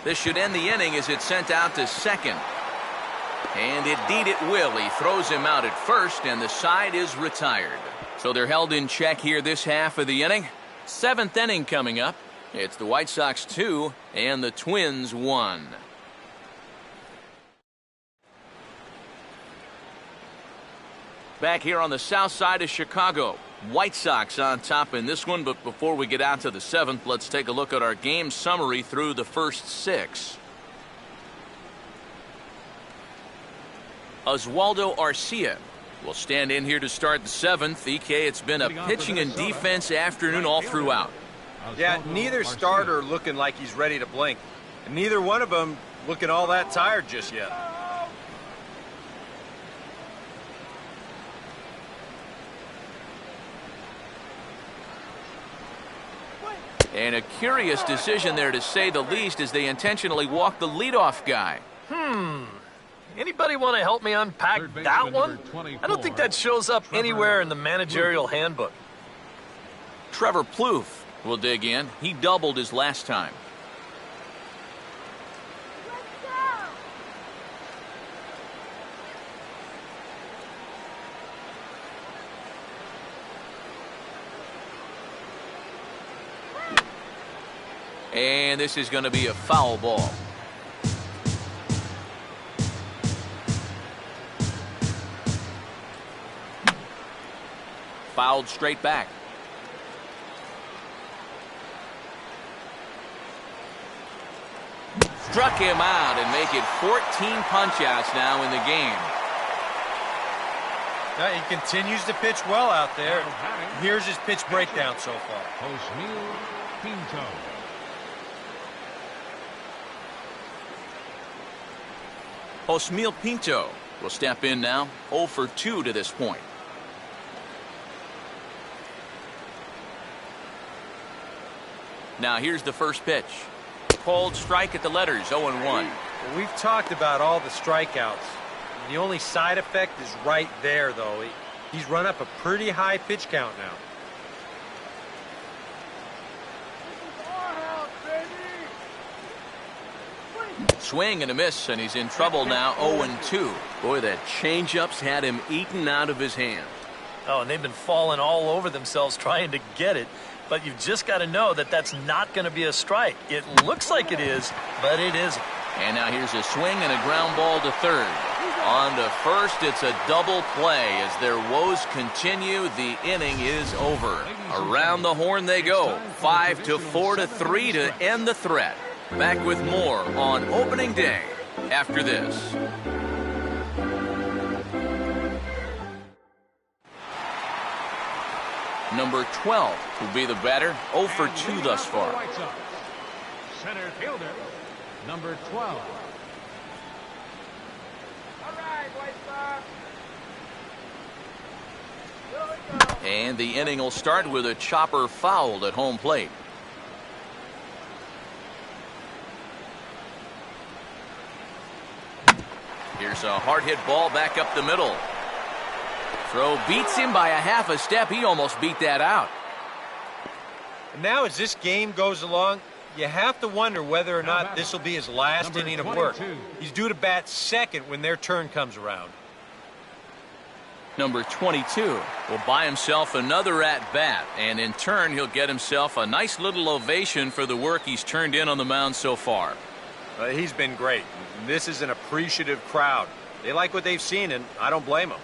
This should end the inning as it's sent out to second. And indeed it will. He throws him out at first, and the side is retired. So they're held in check here this half of the inning. 7th inning coming up. It's the White Sox 2 and the Twins 1. Back here on the south side of Chicago. White Sox on top in this one, but before we get out to the 7th, let's take a look at our game summary through the first 6. Oswaldo Arcia will stand in here to start the 7th. EK, it's been a pitching and defense afternoon all throughout. Yeah, neither starter looking like he's ready to blink. And neither one of them looking all that tired just yet. And a curious decision there, to say the least, as they intentionally walked the leadoff guy. Anybody want to help me unpack that one? I don't think that shows up anywhere in the managerial handbook. Trevor Plouffe will dig in. He doubled his last time. And this is going to be a foul ball. Fouled straight back. Struck him out and make it 14 punch-outs now in the game. Now, he continues to pitch well out there. Here's his pitch breakdown so far. Osmil Pinto. Osmil Pinto will step in now, 0 for 2 to this point. Now here's the first pitch. Called strike at the letters, 0-1. Well, we've talked about all the strikeouts. The only side effect is right there, though. He's run up a pretty high pitch count now. Swing and a miss, and he's in trouble now, 0-2. Boy, that changeup's had him eaten out of his hand. Oh, and they've been falling all over themselves trying to get it. But you've just got to know that that's not going to be a strike. It looks like it is, but it isn't. And now here's a swing and a ground ball to third. On to first, it's a double play. As their woes continue, the inning is over. Around the horn they go. 5-4-3 to end the threat. Back with more on opening day after this. Number 12 will be the batter, 0 for 2 thus far. Center fielder, number 12. And the inning will start with a chopper fouled at home plate. Here's a hard hit ball back up the middle. Throw beats him by a half a step. He almost beat that out. And now as this game goes along, You have to wonder whether or not this will be his last Number inning of work. 22. He's due to bat second when their turn comes around. Number 22 will buy himself another at-bat, and in turn, he'll get himself a nice little ovation for the work he's turned in on the mound so far. He's been great. This is an appreciative crowd. They like what they've seen, and I don't blame them.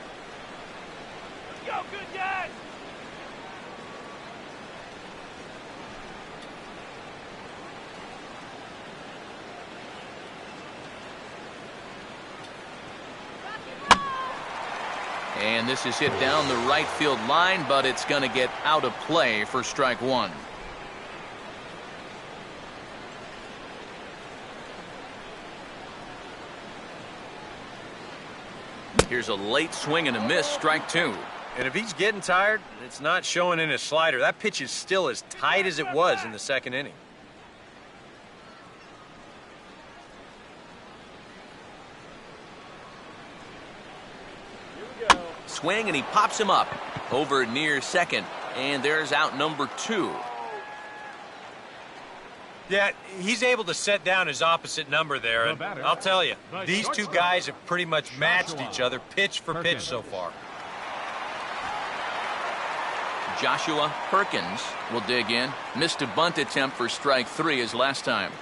Let's go, good guys! And this is hit down the right field line, but it's going to get out of play for strike one. Here's a late swing and a miss, strike two. And if he's getting tired, it's not showing in his slider. That pitch is still as tight as it was in the second inning. Swing, and he pops him up over near second. And there's out number two. Yeah, he's able to set down his opposite number there. And I'll tell you, these two guys have pretty much matched each other pitch for pitch so far. Joshua Perkins will dig in. Missed a bunt attempt for strike three his last time.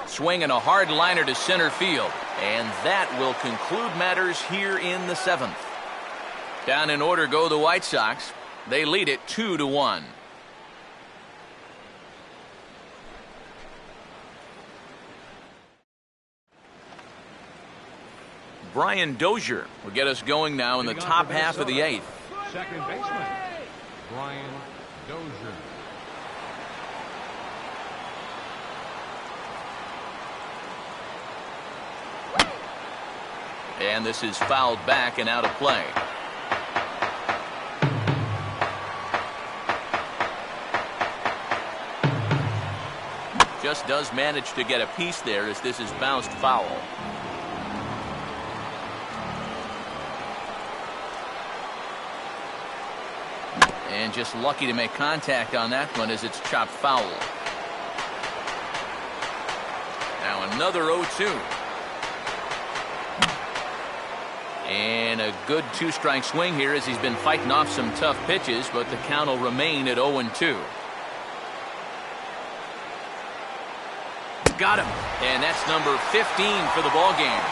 Swinging a hard liner to center field. And that will conclude matters here in the seventh. Down in order go the White Sox. They lead it 2-1. Brian Dozier will get us going now in the top half of the eighth. Second baseman, Brian Dozier. And this is fouled back and out of play. Just does manage to get a piece there as this is bounced foul. And just lucky to make contact on that one as it's chopped foul. Now another 0-2. And a good two-strike swing here as he's been fighting off some tough pitches, but the count will remain at 0-2. Got him. And that's number 15 for the ball game.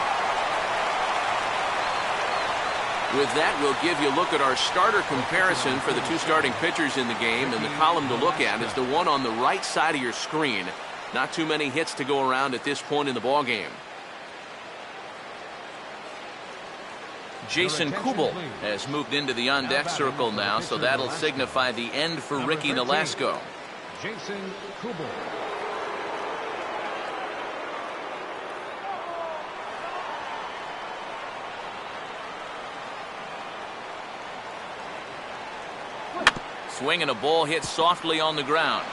With that, we'll give you a look at our starter comparison for the two starting pitchers in the game, and the column to look at is the one on the right side of your screen. Not too many hits to go around at this point in the ball game. Jason Kubel has moved into the on-deck circle now, so that'll signify the end for Ricky Nolasco. Jason Kubel. Swing and a ball hit softly on the ground.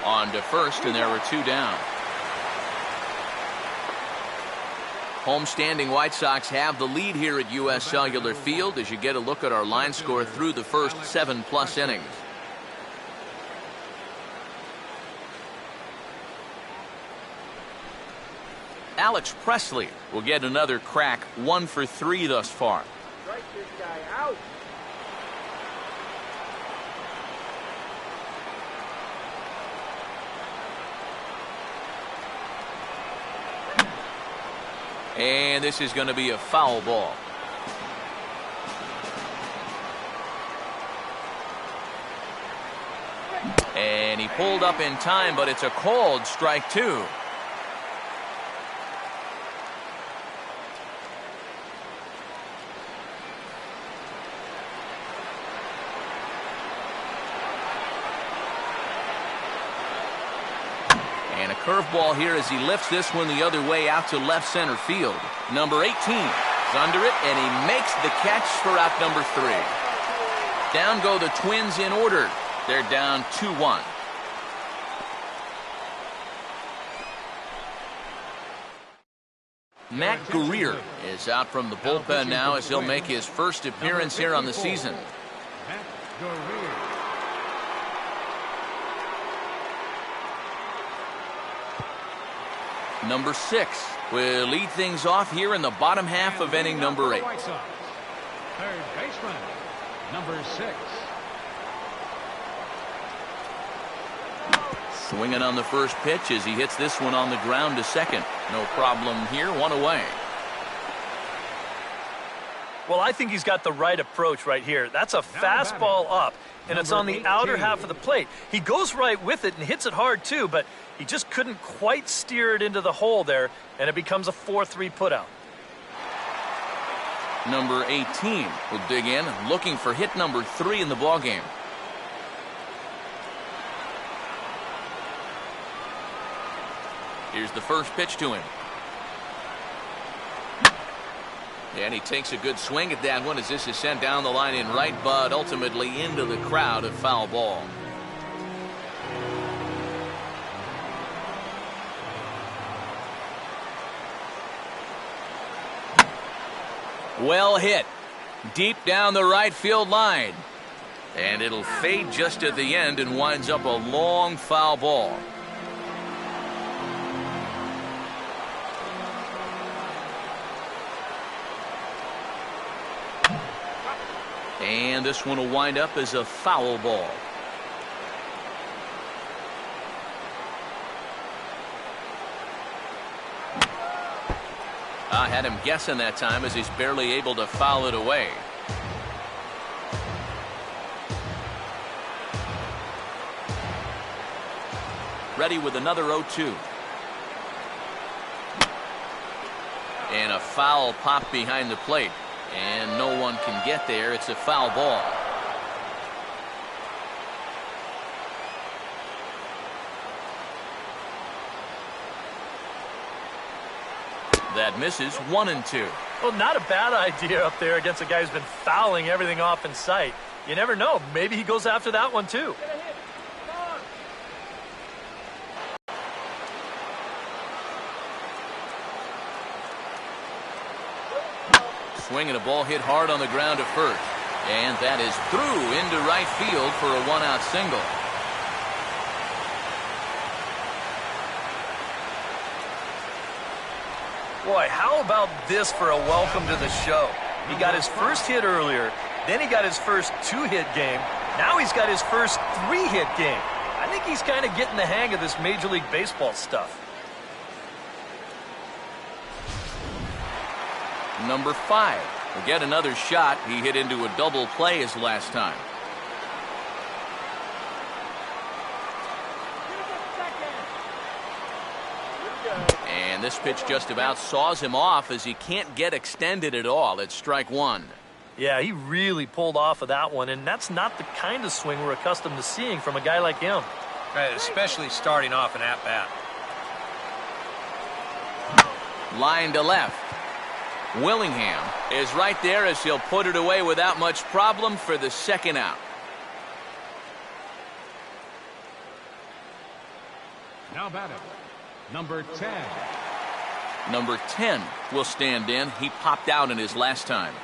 On to first, and there were two down. Homestanding White Sox have the lead here at U.S. Cellular Field as you get a look at our line score through the first 7+ innings. Alex Presley will get another crack, 1 for 3 thus far. Strike this guy out. And this is going to be a foul ball. And he pulled up in time, but it's a called strike two. And a curveball here as he lifts this one the other way out to left center field. Number 18 is under it, and he makes the catch for out number 3. Down go the Twins in order. They're down 2-1. Matt Greer is out from the bullpen now as he'll make his first appearance here on the season. Matt Greer. Number 6 will lead things off here in the bottom half of inning number 8. Third baseman, number 6. Swinging on the first pitch as he hits this one on the ground to second. No problem here, 1 away. Well, I think he's got the right approach right here. That's a fastball up, and it's on the outer half of the plate. He goes right with it and hits it hard too, but he just couldn't quite steer it into the hole there, and it becomes a 4-3 putout. Number 18 will dig in, looking for hit number 3 in the ballgame. Here's the first pitch to him. And he takes a good swing at that one as this is sent down the line in right, but ultimately into the crowd, a foul ball. Well hit. Deep down the right field line. And it'll fade just at the end and winds up a long foul ball. And this one will wind up as a foul ball. I had him guessing that time as he's barely able to foul it away. Ready with another 0-2. And a foul pop behind the plate. And no one can get there. It's a foul ball. That misses, 1-2. Well, not a bad idea up there against a guy who's been fouling everything off in sight. You never know. Maybe he goes after that one, too. Swinging a ball hit hard on the ground to first. And that is through into right field for a 1-out single. Boy, how about this for a welcome to the show? He got his first hit earlier, then he got his first 2-hit game. Now he's got his first 3-hit game. I think he's kind of getting the hang of this Major League Baseball stuff. Number 5 will get another shot. He hit into a double play his last time. And this pitch just about saws him off as he can't get extended at all. It's strike 1. Yeah, he really pulled off of that one, and that's not the kind of swing we're accustomed to seeing from a guy like him. Right, especially starting off an at-bat. Line to left. Willingham is right there as he'll put it away without much problem for the second out. Now batting, number 10. Number 10 will stand in. He popped out in his last time.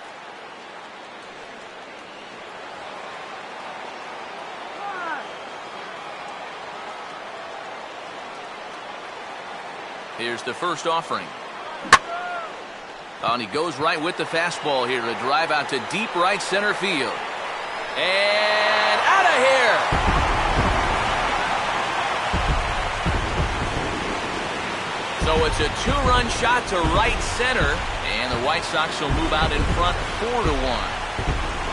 Here's the first offering. And he goes right with the fastball here. A drive out to deep right center field. And out of here. So it's a 2-run shot to right center. And the White Sox will move out in front 4-1.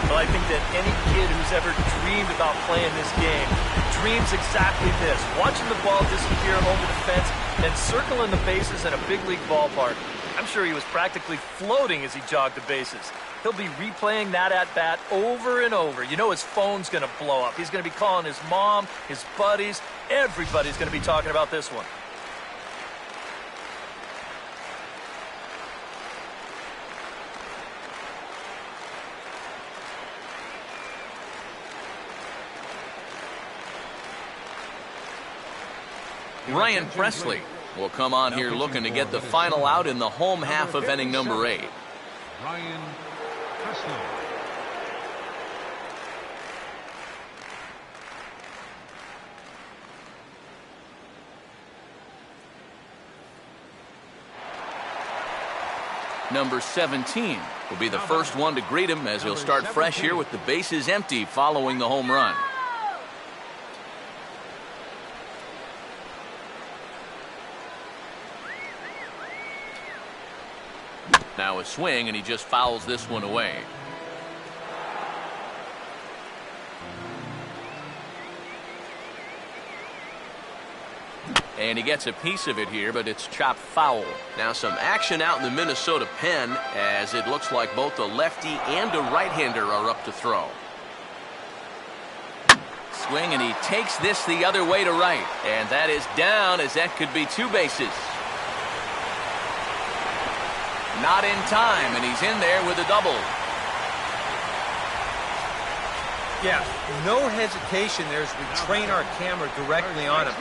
Well, I think that any kid who's ever dreamed about playing this game dreams exactly this. Watching the ball disappear over the fence and circling the bases in a big league ballpark. I'm sure he was practically floating as he jogged the bases. He'll be replaying that at-bat over and over. You know his phone's going to blow up. He's going to be calling his mom, his buddies. Everybody's going to be talking about this one. Ryan Presley will come on here looking to get the final out in the home half of inning number 8. Ryan Kessler. Number 17 will be the first one to greet him as he'll start fresh here with the bases empty following the home run. Now a swing, and he just fouls this one away. And he gets a piece of it here, but it's chopped foul. Now some action out in the Minnesota pen as it looks like both a lefty and a right-hander are up to throw. Swing, and he takes this the other way to right. And that is down, as that could be 2 bases. Not in time, and he's in there with a double. Yeah, no hesitation there as we train our camera directly on him.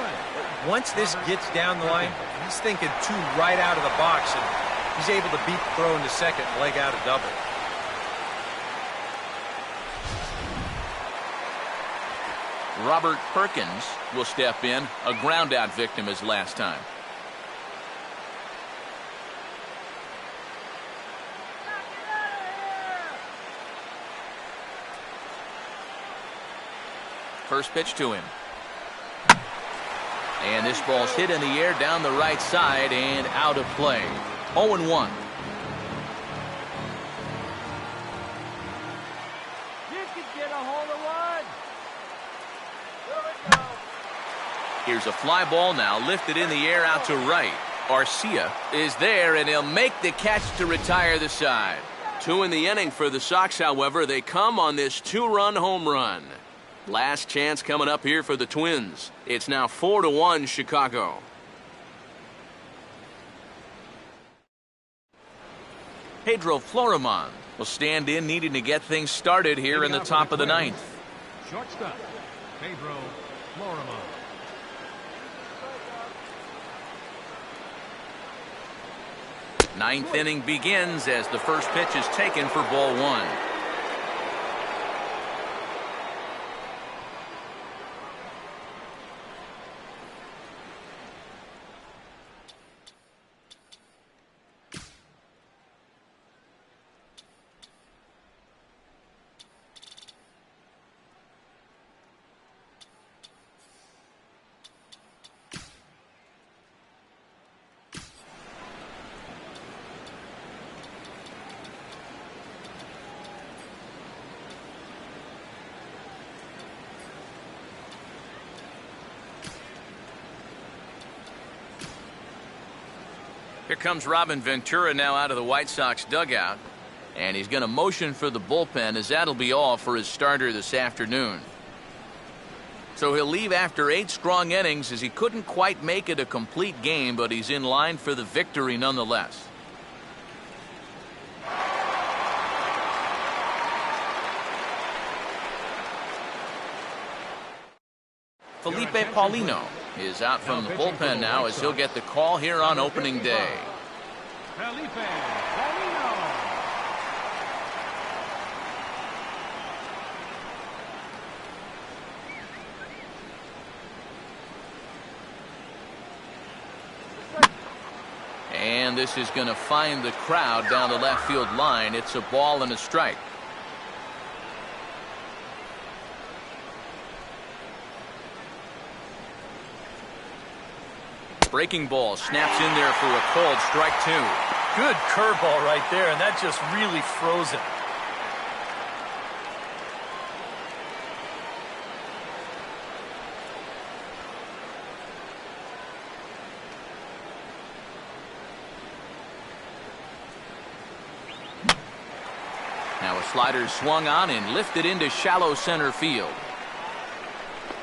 Once this gets down the line, he's thinking 2 right out of the box, and he's able to beat the throw into second and leg out a double. Robert Perkins will step in, a ground out victim his last time. First pitch to him. And this ball's hit in the air down the right side and out of play. 0-1. You can get a hole in one. Here we go. Here's a fly ball now lifted in the air out to right. Arcia is there, and he'll make the catch to retire the side. 2 in the inning for the Sox, however. They come on this 2-run home run. Last chance coming up here for the Twins. It's now 4-1 Chicago. Pedro Florimon will stand in, needing to get things started here in the top of the 9th. Shortstop, Pedro Florimon. Ninth inning begins as the first pitch is taken for ball 1. Here comes Robin Ventura now out of the White Sox dugout. And he's going to motion for the bullpen, as that'll be all for his starter this afternoon. So he'll leave after 8 strong innings, as he couldn't quite make it a complete game, but he's in line for the victory nonetheless. Felipe Paulino is out from the bullpen now, as he'll get the call here on opening day. Felipe Paulino. And this is going to find the crowd down the left field line. It's a ball and a strike. Breaking ball snaps in there for a called strike 2. Good curveball right there, and that just really froze him. Now a slider swung on and lifted into shallow center field.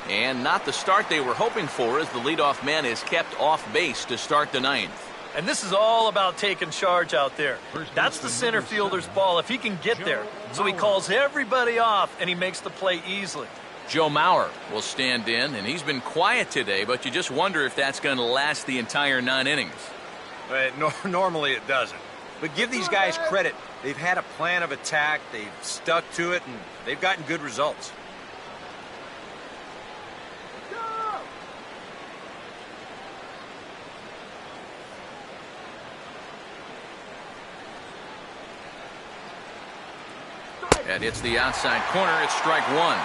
And not the start they were hoping for, as the leadoff man is kept off base to start the 9th. And this is all about taking charge out there. That's the center fielder's ball if he can get there. So he calls everybody off, and he makes the play easily. Joe Mauer will stand in, and he's been quiet today, but you just wonder if that's going to last the entire 9 innings. Normally it doesn't. But give these guys credit. They've had a plan of attack, they've stuck to it, and they've gotten good results. And it's the outside corner. It's strike 1.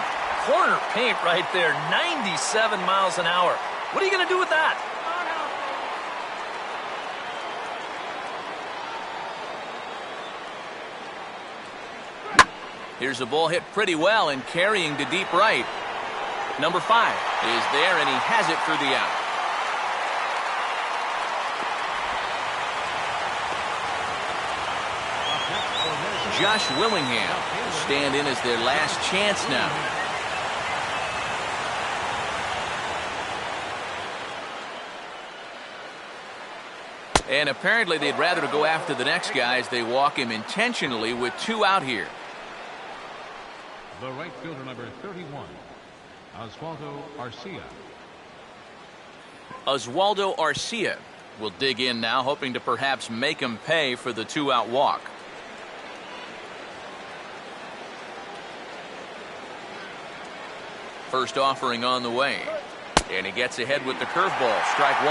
Corner paint right there, 97 miles an hour. What are you going to do with that? Here's a ball hit pretty well and carrying to deep right. Number 5 is there, and he has it for the out. Josh Willingham will stand in as their last chance now. And apparently they'd rather go after the next guy as they walk him intentionally with 2 out here. The right fielder, number 31, Oswaldo Arcia. Oswaldo Arcia will dig in now, hoping to perhaps make him pay for the 2-out walk. First offering on the way. And he gets ahead with the curveball. Strike 1.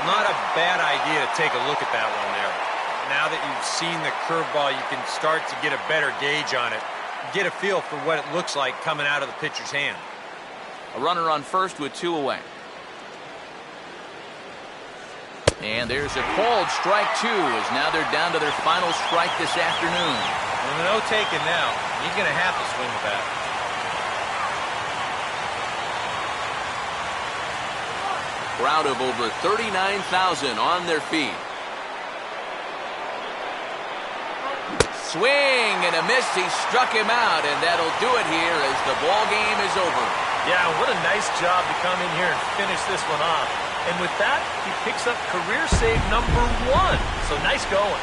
Not a bad idea to take a look at that one there. Now that you've seen the curveball, you can start to get a better gauge on it. Get a feel for what it looks like coming out of the pitcher's hand. A runner on first with 2 away. And there's a called strike 2 as now they're down to their final strike this afternoon. Well, no taking now. He's going to have to swing the bat. Crowd of over 39,000 on their feet. Swing and a miss. He struck him out, and that'll do it here as the ball game is over. Yeah, what a nice job to come in here and finish this one off. And with that, he picks up career save number 1. So nice going.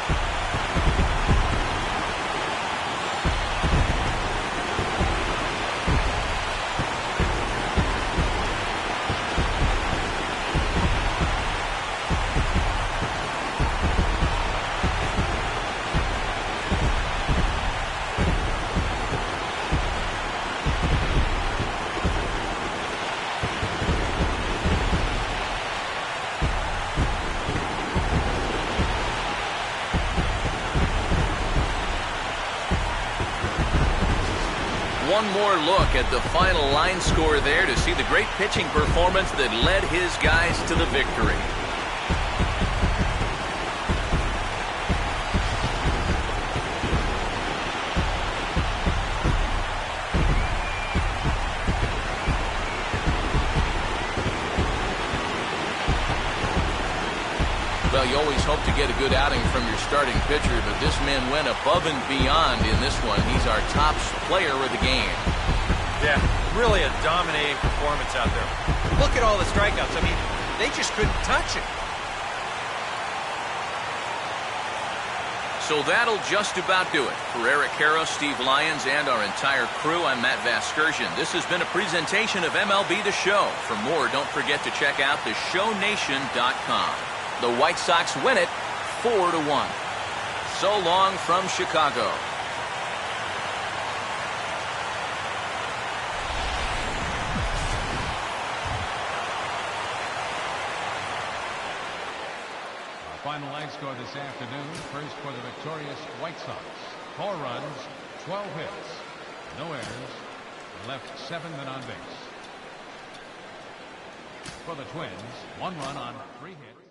One more look at the final line score there to see the great pitching performance that led his guys to the victory. Well, you always hope to get a good outing from your starting pitcher, but this man went above and beyond in this one. He's our top player of the game. Yeah, really a dominating performance out there. Look at all the strikeouts. I mean, they just couldn't touch it. So that'll just about do it. For Eric Harrow, Steve Lyons, and our entire crew, I'm Matt Vasgersian. This has been a presentation of MLB The Show. For more, don't forget to check out theshownation.com. The White Sox win it 4-1. So long from Chicago. Our final line score this afternoon. First for the victorious White Sox. 4 runs, 12 hits, no errors, left 7 men on base. For the Twins, 1 run on 3 hits.